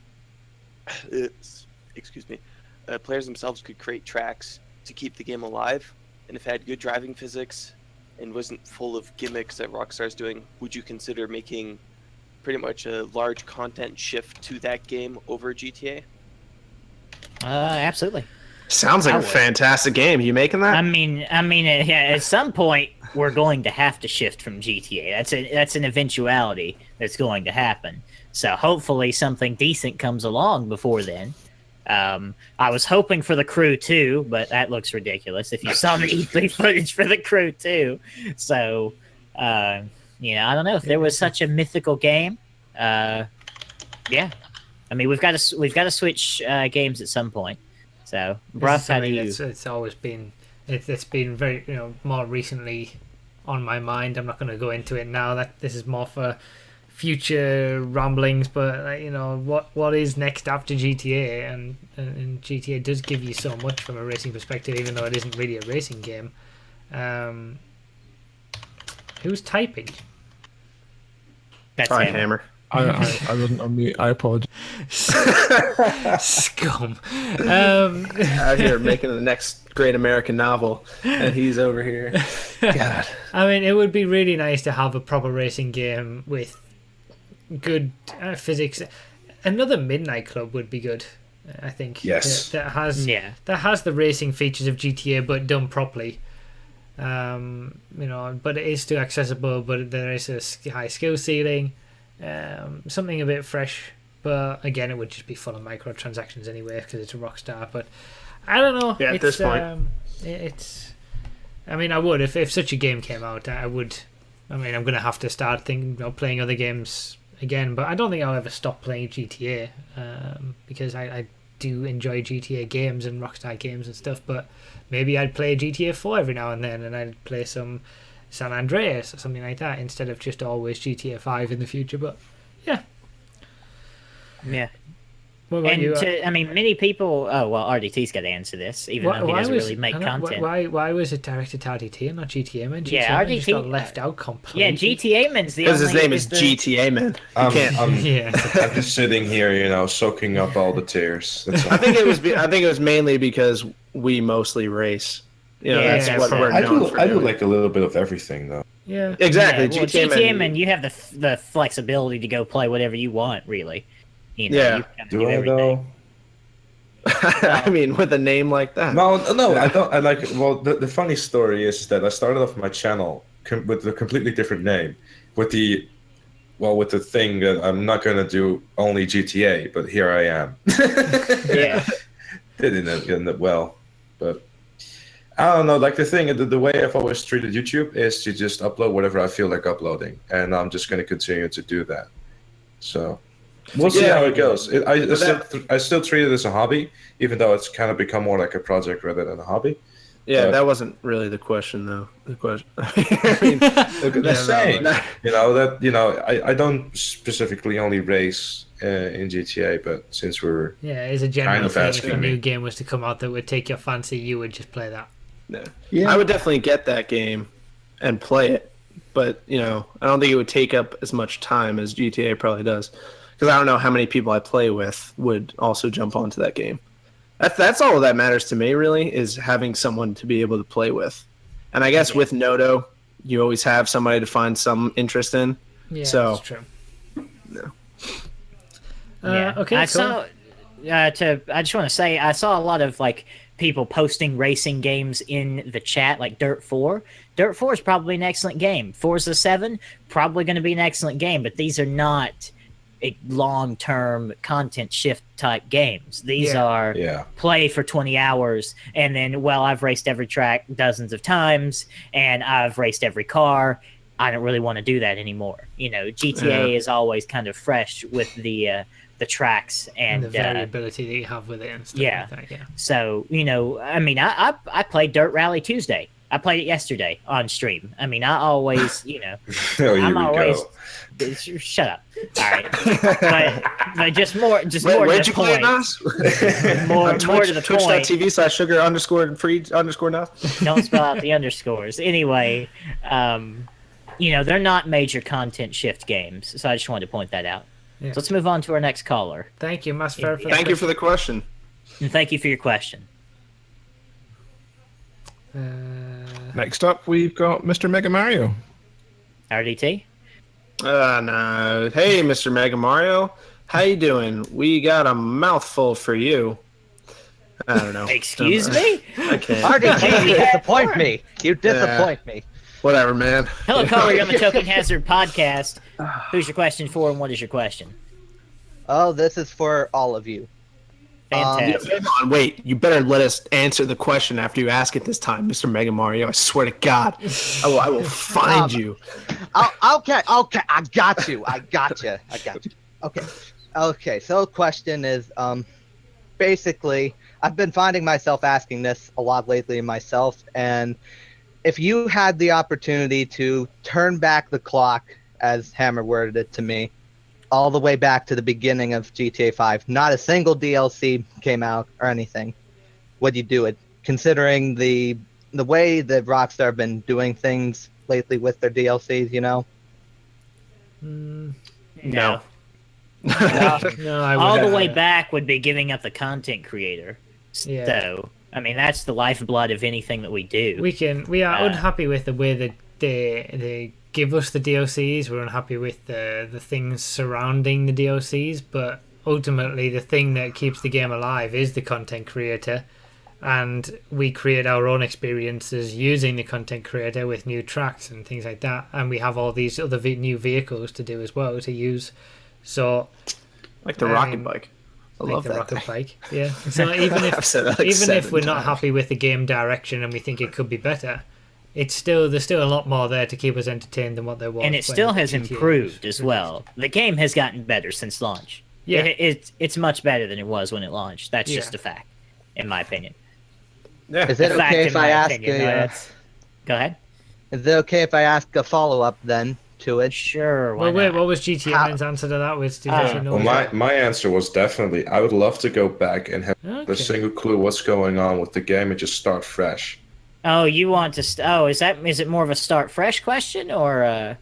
players themselves could create tracks to keep the game alive, and if it had good driving physics and wasn't full of gimmicks that Rockstar's doing, would you consider making pretty much a large content shift to that game over GTA? Absolutely. Sounds like I a would. fantastic game. You making that? I mean, yeah, at some point we're going to have to shift from GTA. That's an eventuality that's going to happen. So hopefully something decent comes along before then. I was hoping for the Crew 2, but that looks ridiculous. If you saw the E3 footage for the Crew 2, so I don't know if there was such a mythical game. Yeah, I mean we've got to switch games at some point. So, Bruff, how do you? It's always been it's been very more recently on my mind. I'm not going to go into it now. That this is more for future ramblings. But what is next after GTA? And GTA does give you so much from a racing perspective, even though it isn't really a racing game. Who's typing? That's Sorry, him. Hammer. I wasn't on mute. I apologize. Scum. Out here making the next great American novel, and he's over here. God. I mean, it would be really nice to have a proper racing game with good physics. Another Midnight Club would be good, I think. Yes. That has Yeah. the racing features of GTA, but done properly. But it is still accessible. But there is a high skill ceiling. Something a bit fresh, but again, it would just be full of microtransactions anyway because it's a Rockstar. But I don't know. Yeah, at this point. It's. I mean, I would if such a game came out. I would. I mean, I'm gonna have to start thinking, playing other games again. But I don't think I'll ever stop playing GTA because I do enjoy GTA games and Rockstar games and stuff. But maybe I'd play GTA 4 every now and then, and I'd play some San Andreas or something like that instead of just always GTA 5 in the future. But yeah. What about And you? many people. Oh well, RDT's got to answer this, even though he doesn't really make content. Why was it directed to RDT and not GTA Man? GTA Yeah, Man just RDT got left out completely. Yeah, Gtamen's the Because only. his name is GTA Man. You can't. I'm Yeah. just sitting here, soaking up all the tears. That's all. I think it was mainly because we mostly race. Yeah, That's what we're I known do. for I do doing. like a little bit of everything, though. Yeah. Exactly. Yeah, well, Gtamen, you have the flexibility to go play whatever you want, really. Yeah. You can Do do I everything. though? I mean, with a name like that. No, I don't. I like. Well, the funny story is that I started off my channel with a completely different name, with the thing that I'm not gonna do only GTA, but here I am. Yeah. Didn't end up well, but I don't know. Like the thing, the way I've always treated YouTube is to just upload whatever I feel like uploading, and I'm just going to continue to do that. So we'll see how it goes. I still treat it as a hobby, even though it's kind of become more like a project rather than a hobby. Yeah, But- that wasn't really the question, though. The question. I mean, Just saying, I don't specifically only race in GTA, but since we're Yeah, it's a general Kind of thing. If asking a new me. game was to come out that would take your fancy, you would just play that. I would definitely get that game and play it, but I don't think it would take up as much time as GTA probably does, because I don't know how many people I play with would also jump onto that game. That's all that matters to me, really, is having someone to be able to play with. And I guess with Noto, you always have somebody to find some interest in. Yeah, So- that's true. No. Okay, I cool. saw. I just want to say I saw a lot of like people posting racing games in the chat, like Dirt 4. Dirt 4 is probably an excellent game. Forza 7 probably going to be an excellent game, but these are not long-term content shift type games. These are play for 20 hours and then I've raced every track dozens of times and I've raced every car. I don't really want to do that anymore. GTA is always kind of fresh with the tracks and the variability that you have with it and stuff like that. Yeah. So, I mean, I played Dirt Rally Tuesday. I played it yesterday on stream. I mean, I always, I'm always shut up. All right, but just more to Where'd the you play it, point. Nas? More to the point. Twitch.tv/sugar_free_Nas. Don't spell out the underscores. Anyway, they're not major content shift games, so I just wanted to point that out. Yeah. So let's move on to our next caller. Thank you, Master. Thank you for the question. And thank you for your question. Next up, we've got Mr. Mega Mario. RDT? No. Hey, Mr. Mega Mario. How you doing? We got a mouthful for you. I don't know. Excuse me? Okay. RDT, you disappoint me. You disappoint me. Whatever, man. Hello, caller. You're on the Token Hazard podcast. Who's your question for, and what is your question? Oh, this is for all of you. Fantastic. Hold on, wait. You better let us answer the question after you ask it this time, Mr. Mega Mario. I swear to God, I will find you. Okay, I got you. Okay. So the question is, basically, I've been finding myself asking this a lot lately myself, and if you had the opportunity to turn back the clock, as Hammer worded it to me, all the way back to the beginning of GTA 5, not a single DLC came out or anything, would you do it? Considering the way that Rockstar have been doing things lately with their DLCs, No. No, I All the wouldn't. way back would be giving up the content creator. Yeah. So, I mean, that's the lifeblood of anything that we do. We are unhappy with the way that they give us the DLCs. We're unhappy with the things surrounding the DLCs, but ultimately the thing that keeps the game alive is the content creator, and we create our own experiences using the content creator with new tracks and things like that, and we have all these other new vehicles to do as well to use. So Like the rocket bike. I love the that rocket thing. bike. Yeah. So even I've said that like if 7 we're not times. happy with the game direction and we think it could be better, there's still a lot more there to keep us entertained than what there was. And it when still has GTA improved was as well. The game has gotten better since launch. Yeah. It's much better than it was when it launched. That's Yeah. just a fact, in my opinion. Yeah. is it Fact, okay in if my I ask opinion. No, that's- Go ahead. is it okay if I ask a follow-up then to it? Sure. Why Well, wait, not? what was GTM's answer to that? Was did you know? Well, my answer was definitely I would love to go back and have Okay. a single clue what's going on with the game and just start fresh. Oh, you want to? Is it more of a start fresh question, or A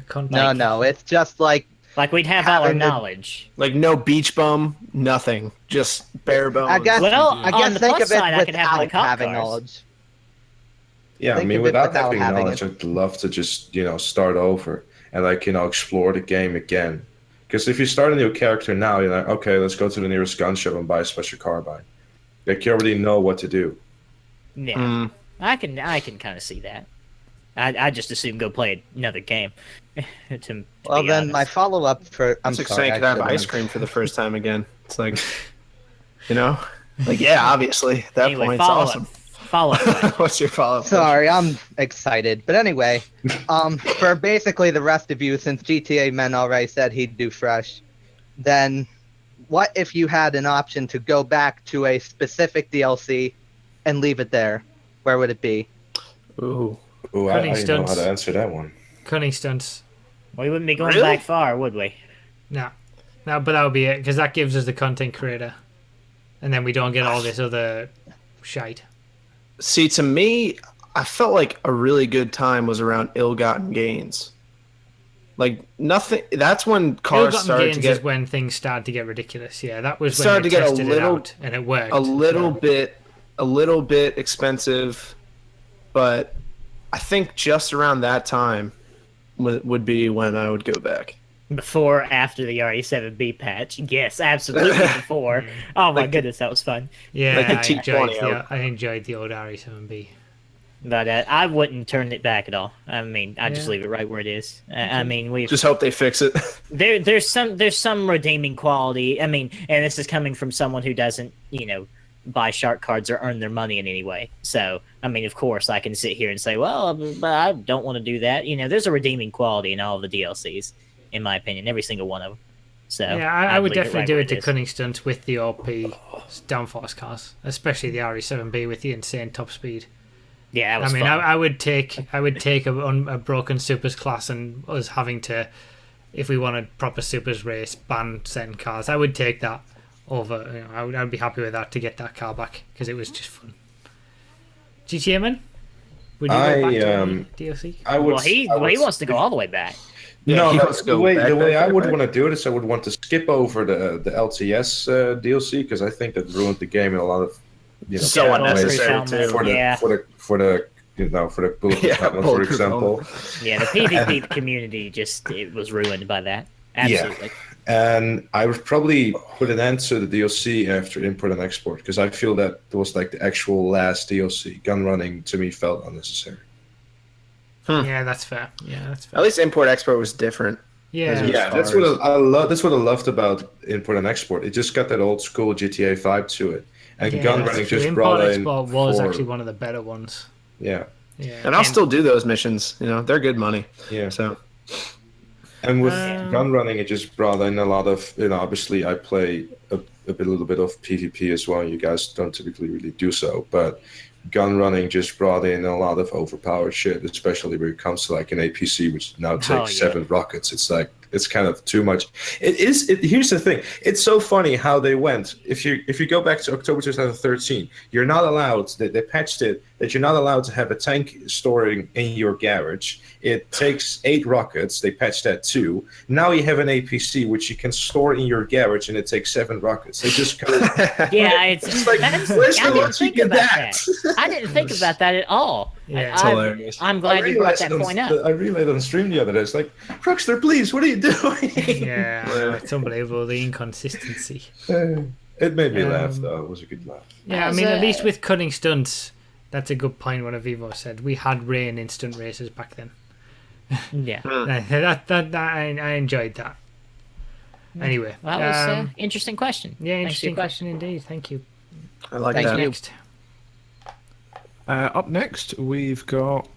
content- No, it's just like like we'd have all our Having the- knowledge? Like no beach bum, nothing. Just bare bones. I guess. Well, I on guess the think plus of it side, I could have my without cop having cars. knowledge. Yeah, I Think mean, of it without without having having knowledge, it. I'd love to just, start over and explore the game again. Because if you start a new character now, you're like, okay, let's go to the nearest gun shop and buy a special carbine. Like, you already know what to do. Yeah, Mm. I can kind of see that. I just assume go play another game. to Well, be then my honest. follow-up for I'm It's like sorry, saying I could have should've ice went- cream for the first time again. It's like, like yeah, obviously at that Anyway, point it's awesome. follow-up question. What's your follow-up? Sorry, I'm excited. But anyway, for basically the rest of you, since GTA Men already said he'd do fresh, then what if you had an option to go back to a specific DLC and leave it there? Where would it be? Ooh. Ooh, I Cunning don't know how stunts. to answer that one. Cunning stunts. We wouldn't be going Really? back far, would we? No, but that would be it because that gives us the content creator, and then we don't get all this other shite. See, to me, I felt like a really good time was around ill-gotten gains. Like nothing. That's when cars Ill-gotten started gains to get is when things started to get ridiculous. Yeah, that was when started they to get a tested little- it out and it worked. a little bit expensive, but I think just around that time would be when I would go back. Before, after the RE7B patch? Yes, absolutely before. Oh my goodness, that was fun. Yeah, like the I enjoyed the old RE7B. But I wouldn't turn it back at all. I mean, I'd just Yeah. leave it right where it is. I mean, we've Just hope they fix it. there's some redeeming quality. I mean, and this is coming from someone who doesn't, buy shark cards or earn their money in any way. So, I mean, of course, I can sit here and say, well, but I don't want to do that. There's a redeeming quality in all of the DLCs, in my opinion, every single one of them. So, Yeah, I I'd would leave definitely right do where it to is. Cunning Stunts with the OP Downforce cars, especially the RE7B with the insane top speed. Yeah, that was I mean, fun. I would take a broken supers class and us having to, if we wanted proper supers race, ban certain cars. I would take that over. I'd be happy with that to get that car back because it was just fun. Gtamen, would you go back to any DLC? I would. Well, he wants to go all the way back. No, he but wants to the go way back, the way back, I would back. want to do this, I would want to skip over the LTS DLC because I think that ruined the game in a lot of So ways. unnecessary too. for the Yeah. for the for the bullet Yeah, Gtamen, for bulletproof example. Yeah, the PvP community it was ruined by that. Absolutely. And I would probably put an end to the DLC after import and export because I feel that it was like the actual last DLC. Gunrunning to me felt unnecessary. Yeah, that's fair. Yeah, that's fair. At least import export was different. Yeah, Yeah, that's what I love. That's what I loved about import and export. It just got that old school GTA vibe to it, and yeah, Gunrunning that's true. just Import brought in. Export was four- actually one of the better ones. Yeah, Yeah, And I'll still do those missions. They're good money. yeah. So And with Um, Gunrunning, it just brought in a lot of. Obviously, I play a little bit of PvP as well. You guys don't typically really do so, but Gunrunning just brought in a lot of overpowered shit, especially when it comes to like an APC, which now takes 7 rockets. It's like it's kind of too much. Here's the thing. It's so funny how they went. If you go back to October 2013, you're not allowed. They patched it that you're not allowed to have a tank storing in your garage. It takes 8 rockets. They patched that too. Now you have an APC which you can store in your garage, and it takes 7 rockets. They just kind of Yeah, it's It's like, that's, where's I the didn't logic think in about that? that. I didn't think about that at all. Yeah. It's hilarious. I'm glad you brought that point up. I relayed on stream the other day. It's like, Rockstar, please, what are you doing? yeah, I know, it's unbelievable the inconsistency. It made me laugh, though. It was a good laugh. Yeah, I As mean, at a- least with Cunning Stunts, that's a good point. What Avivo said, we had rain instant races back then. Yeah. I enjoyed that. Anyway, Well, that was an interesting question. yeah, Thanks for your interesting question indeed. Thank you. I like Thank that. you. Next, Up next, we've got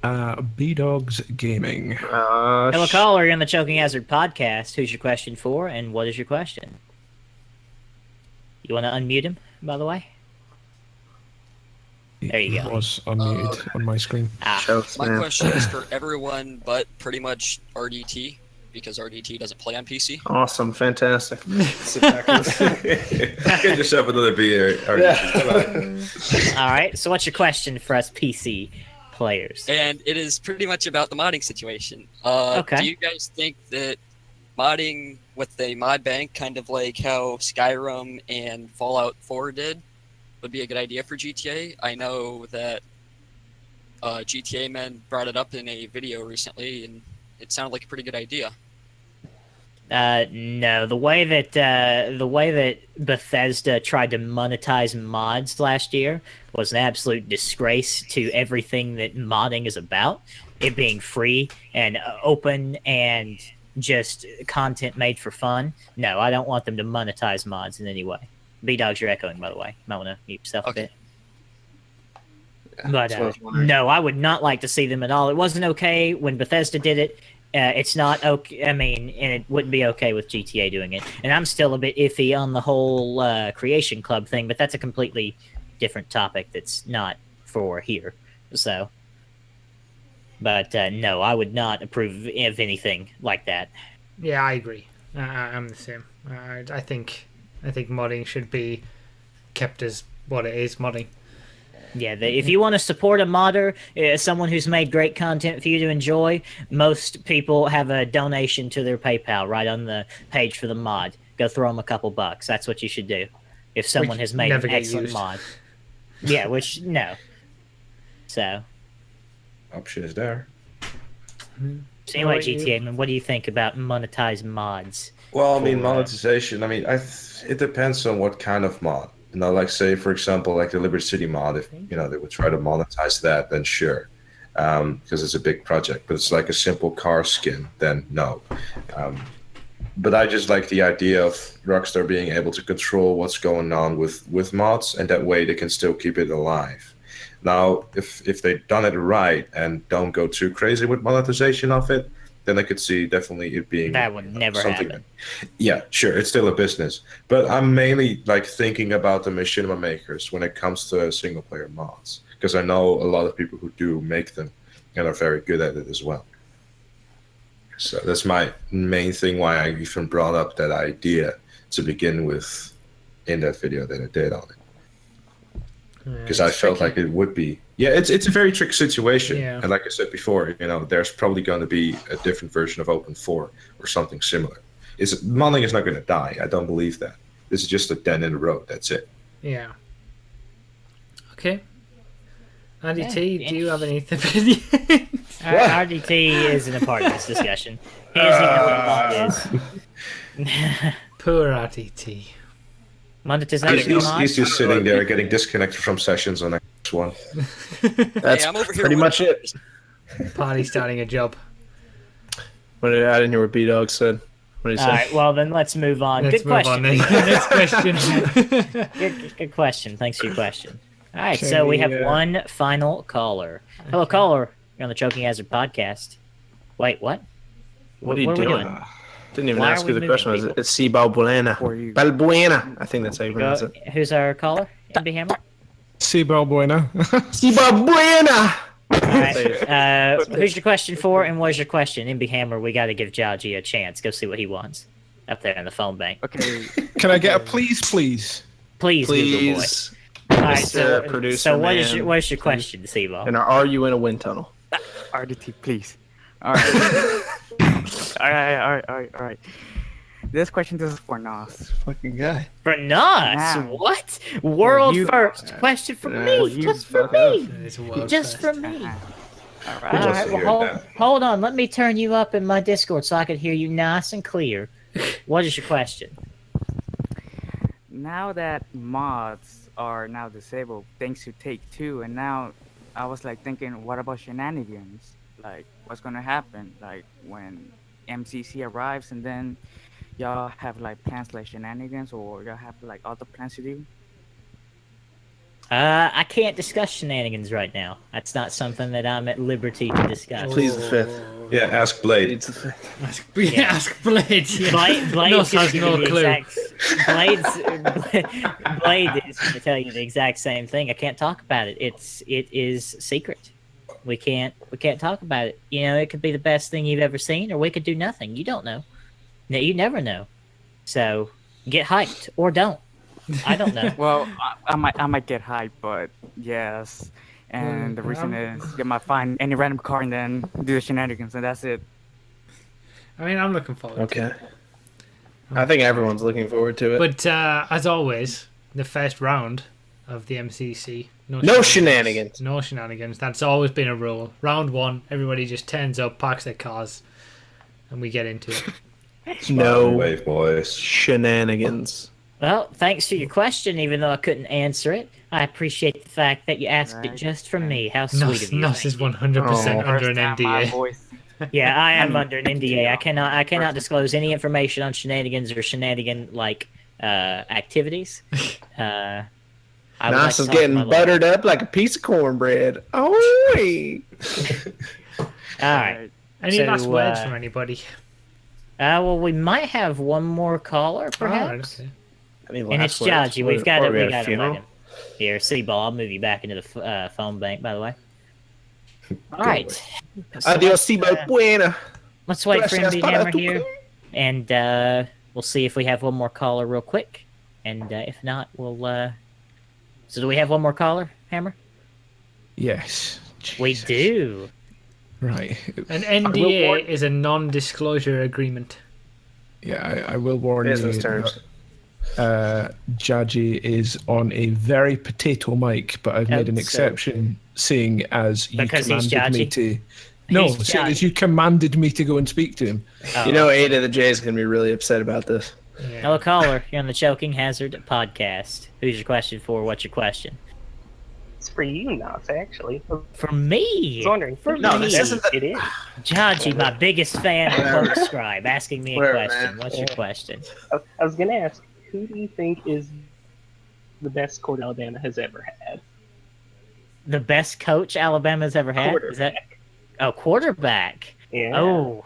B-Dogs Gaming. Hello, caller on the Choking Hazard podcast. Who's your question for, and what is your question? You want to unmute him, by the way? There you go. It was unmuted on my screen. Jokes, My man. question is for everyone but pretty much RDT, because RDT doesn't play on PC. Awesome, fantastic. Sit back and get yourself another beer. All right. So, what's your question for us PC players? And it is pretty much about the modding situation. Okay. Do you guys think that modding with a mod bank, kind of like how Skyrim and Fallout 4 did, would be a good idea for GTA? I know that Gtamen brought it up in a video recently, and it sounded like a pretty good idea. No, the way that Bethesda tried to monetize mods last year was an absolute disgrace to everything that modding is about. It being free and open and just content made for fun. No, I don't want them to monetize mods in any way. B-Dogs, you're echoing, by the way. You might want to mute yourself Okay. a bit. But That's what I was wondering. no, I would not like to see them at all. It wasn't okay when Bethesda did it. It's not okay. I mean, and it wouldn't be okay with GTA doing it. And I'm still a bit iffy on the whole Creation Club thing, but that's a completely different topic that's not for here. So, but no, I would not approve of anything like that. Yeah, I agree. I'm the same. I think modding should be kept as what it is, modding. Yeah, if you want to support a modder, someone who's made great content for you to enjoy, most people have a donation to their PayPal right on the page for the mod. Go throw them a couple bucks. That's what you should do. If someone has made never an get excellent used. mod. Yeah, which, no. So Option is there. anyway, What about you? GTA, what do you think about monetized mods? Well, I mean, For, monetization. I mean, it depends on what kind of mod. You know, like say for example, like the Liberty City mod. If they would try to monetize that, then sure, because it's a big project. But it's like a simple car skin, then no. But I just like the idea of Rockstar being able to control what's going on with mods, and that way they can still keep it alive. Now, if they've done it right and don't go too crazy with monetization of it, then I could see definitely it being that would never something happen. Yeah, sure, it's still a business, but I'm mainly like thinking about the machinima makers when it comes to single player mods, because I know a lot of people who do make them and are very good at it as well. So that's my main thing why I even brought up that idea to begin with in that video that I did on it, because I felt like it would be. Yeah, it's a very tricky situation, Yeah. and like I said before, there's probably going to be a different version of Open 4 or something similar. Modding is not going to die. I don't believe that. This is just a dent in the road. That's it. Yeah. Okay. Andy Yeah, T, do you have any opinion? RDT isn't a part of this discussion. He doesn't even know what a mod is. Poor RDT. Monetization of mods? He's just sitting there getting disconnected from sessions on X1. That's I'm over here pretty with- much it. Party starting a job. What did I didn't hear what B-Dog said. What did he All say? right, well then let's move on. Let's Good move question. on then. Next question. Good question. Thanks for your question. All right, Can so we we, have one final caller. Hello, caller. You're on the Choking Hazard podcast. Wait, what? What are you we doing? Didn't even Why ask are who we the question was. moving It's C. Balbuena. For you. Balbuena. I think that's how you pronounce it. Who's our caller? MB Hammer? See, Balbuena. C. Balbuena. All right. Who's your question for, and what is your question? MB Hammer, we got to give Jaji a chance. Go see what he wants up there in the phone bank. Okay. Can I get a please, please? Please, Google Boy. Please. All right, Mr. so, Producer so what is man, your question, Seaball? And are you in a wind tunnel? RDT, please. All right. all right. This question is for Nas. Fucking guy. For Nas? Now. What? World you- first question for Well, me. you Just for fuck up. me. It's a world Just first. for me. All All right. wants right, to well, hear that? hold on. Let me turn you up in my Discord so I can hear you nice and clear. What is your question? Now that mods are now disabled thanks to Take-Two, and now I was like thinking, what about shenanigans? Like, what's gonna happen? Like when MCC arrives, and then y'all have like plans like shenanigans, or y'all have like other plans to do? I can't discuss shenanigans right now. That's not something that I'm at liberty to discuss. Please the fifth. Yeah, ask Blade. Please the fifth. Ask Blade. Yeah. Blade's Nos gonna has give no you the clue. Blade is going to tell you the exact same thing. I can't talk about it. It is secret. We can't talk about it. You know, it could be the best thing you've ever seen, or we could do nothing. You don't know. No, you never know. So get hyped or don't. I don't know. Well, I might get hyped, but yes. And the reason is you might find any random car and then do the shenanigans, and that's it. I mean, I'm looking forward to Okay. it. I think everyone's looking forward to it. But as always, the first round of the MCC. No shenanigans. No shenanigans. That's always been a rule. Round one, everybody just turns up, parks their cars, and we get into it. No Wave boys. shenanigans. Well, thanks for your question, even though I couldn't answer it. I appreciate the fact that you asked it Right. just for me. How sweet of you. Nos is 100% Oh. under an First time my NDA. voice- Yeah, I am under an NDA. I cannot disclose any information on shenanigans or shenanigan like activities. I would like Nice to is talk to getting my lawyer. buttered up like a piece of cornbread. Oh, All right. Any So, last words from anybody? Well, we might have one more caller, Alright, perhaps. okay. And it's Jaji. We've got it. We got to let him. Here, Seaball. I'll move you back into the phone bank, by the way. All right. So Adios, Seaball. Buena. let's wait for Gracias MD para Hammer tu- here, and we'll see if we have one more caller real quick. And if not, we'll. So do we have one more caller, Hammer? Yes. We Jesus. do. Right. An NDA is a non-disclosure agreement. Yeah, I will warn Business you. terms. Jaji is on a very potato mic, but I've made an So- exception, seeing as you Because he's commanded me Jaji? to. No, He's seeing as Jaji. you commanded me to go and speak to him. Oh. You know, Ada the J is going to be really upset about this. Yeah. Hello, caller. You're on the Choking Hazard podcast. Who's your question for? What's your question? It's for you, Knox, actually. I For me. was wondering. No, me. this isn't. It is. Jaji, my biggest fan of Scribe, asking me a Whatever, question. man. What's your question? I was going to ask, who do you think is the best coach Alabama has ever had? The best coach Alabama's ever had? Is that quarterback? Yeah. Oh,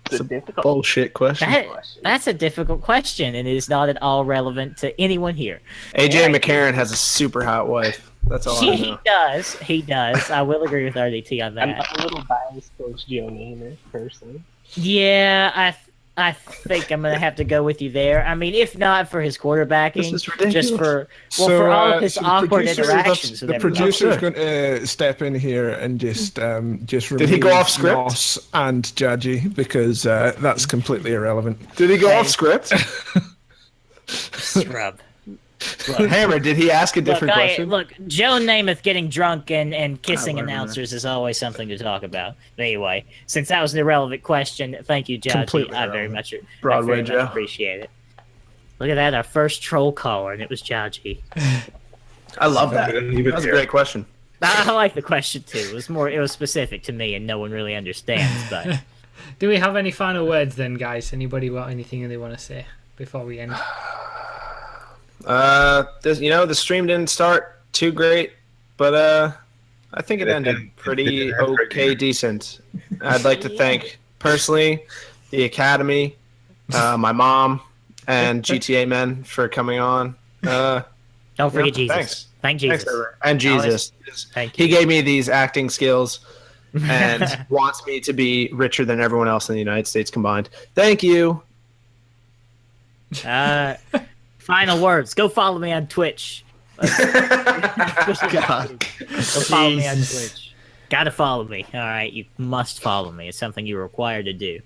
it's a difficult Bullshit question. that's a difficult question, and it is not at all relevant to anyone here. AJ Right. McCarron has a super hot wife. That's all I He know. does. He does. I will agree with RDT on I'm that. a little biased towards Joe Namath, personally. Yeah, I think I'm gonna have to go with you there. I mean, if not for his quarterbacking, This is ridiculous. just for for all of his so the awkward producer- interactions with The everybody. producer's going to step in here and just Did he go remove off script? Nos and Jaji, because that's completely irrelevant. Did he go Hey. off script? Scrub. Hammer, did he ask a different question? Look, Joe Namath getting drunk and kissing whatever, announcers is always something to talk about. But anyway, since that was an irrelevant question, thank you, Jaji. Completely I very irrelevant. much, Broadway I very Joe. much appreciate it. Look at that, our first troll caller, and it was Jaji. I love that. We didn't even That's a hear. great question. I like the question too. It was specific to me, and no one really understands. But Do we have any final words then, guys? Anybody got anything they want to say before we end? The stream didn't start too great, but I think it ended pretty okay, decent. I'd like to thank personally the Academy, my mom, and Gtamen for coming on. don't forget Jesus. Thanks. Thank Jesus. Thanks, everyone. And Jesus. Thank He gave me these acting skills and wants me to be richer than everyone else in the United States combined. Thank you. Final words. Go follow me on Twitch. God. Go follow me on Jesus. Twitch. Gotta follow me. All right, you must follow me. It's something you're required to do.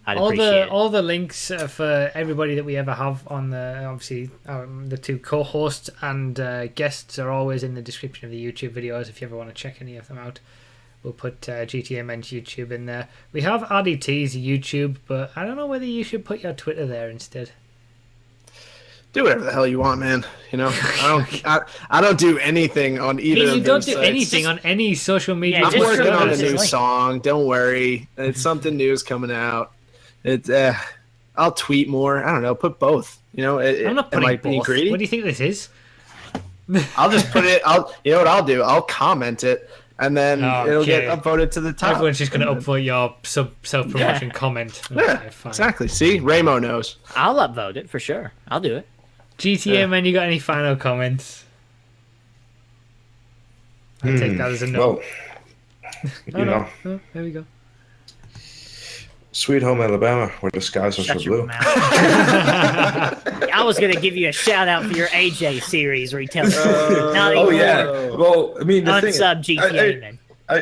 I'd appreciate it. All the links for everybody that we ever have on the obviously the two co-hosts and guests are always in the description of the YouTube videos. If you ever want to check any of them out, we'll put GTMN's YouTube in there. We have RDT's YouTube, but I don't know whether you should put your Twitter there instead. Do whatever the hell you want, man. You know, I don't do anything on either. You of don't those do sites. anything on any social media. Yeah, I'm just working on a release his new link. song. Don't worry, it's something new is coming out. It's I'll tweet more. I don't know. Put both. You know, I'm not am putting I being both. greedy? What do you think this is? I'll just put it. You know what I'll do? I'll comment it, and then it'll get Okay. upvoted to the top. Everyone's just going to upvote your self-promotion comment. Yeah, Okay, fine. exactly. See, Ramo knows. I'll upvote it for sure. I'll do it. GTA, man, you got any final comments? I take that as a no. Well, you know, Oh, there we go. sweet home Alabama, where the skies are so Shut your blue. mouth. I was gonna give you a shout out for your AJ series where you tell me. Oh yeah. Well, I mean, the thing. Unsub GTA, man. I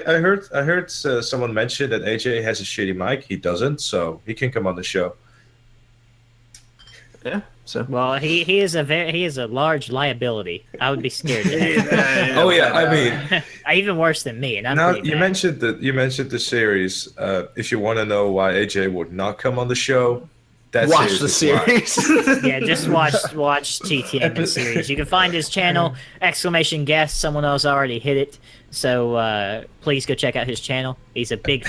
heard someone mention that AJ has a shitty mic. He doesn't, so he can come on the show. Yeah. So. Well, he is a large liability. I would be scared. To Oh yeah, I mean, even worse than me, and I'm now pretty you bad. mentioned the series. If you want to know why AJ would not come on the show, Watch the is why. series. Yeah, just watch TTM series. You can find his channel !guest. Someone else already hit it, so please go check out his channel. He's a big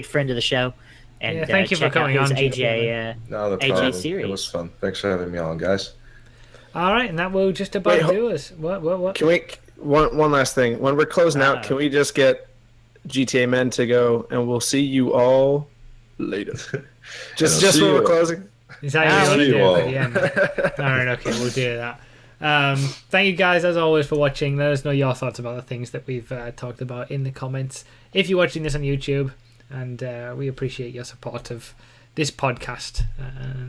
friend of the show. And Yeah, thank you for check out coming his on, AJ No, no AJ problem. series. It was fun. Thanks for having me on, guys. All right, and that will just about do us. What? Can we one last thing? When we're closing out, can we just get Gtamen to go, and we'll see you all later. just when we're closing. Is that what you want to do at the end? All right, okay, we'll do that. Thank you guys as always for watching. Let us know your thoughts about the things that we've talked about in the comments if you're watching this on YouTube, and we appreciate your support of this podcast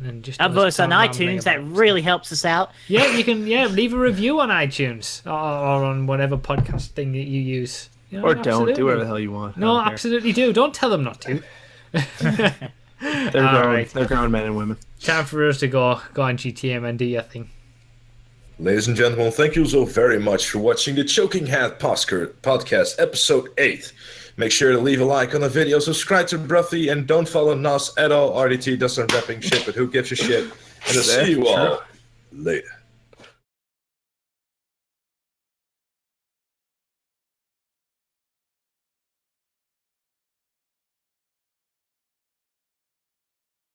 and just upvote us on iTunes. That really helps us out. Yeah, you can leave a review on iTunes or on whatever podcast thing that you use. Or don't do whatever the hell you want. No, absolutely do. Don't tell them not to. They're grown. Right. They're grown men and women. Time for us to go on Gtamen and do your thing. Ladies and gentlemen, thank you so very much for watching the Choking Hat Podcast, Episode 8. Make sure to leave a like on the video, subscribe to Bruffy, and don't follow Nos at all. RDT does some rapping shit, but who gives a shit? And I'll see you all later.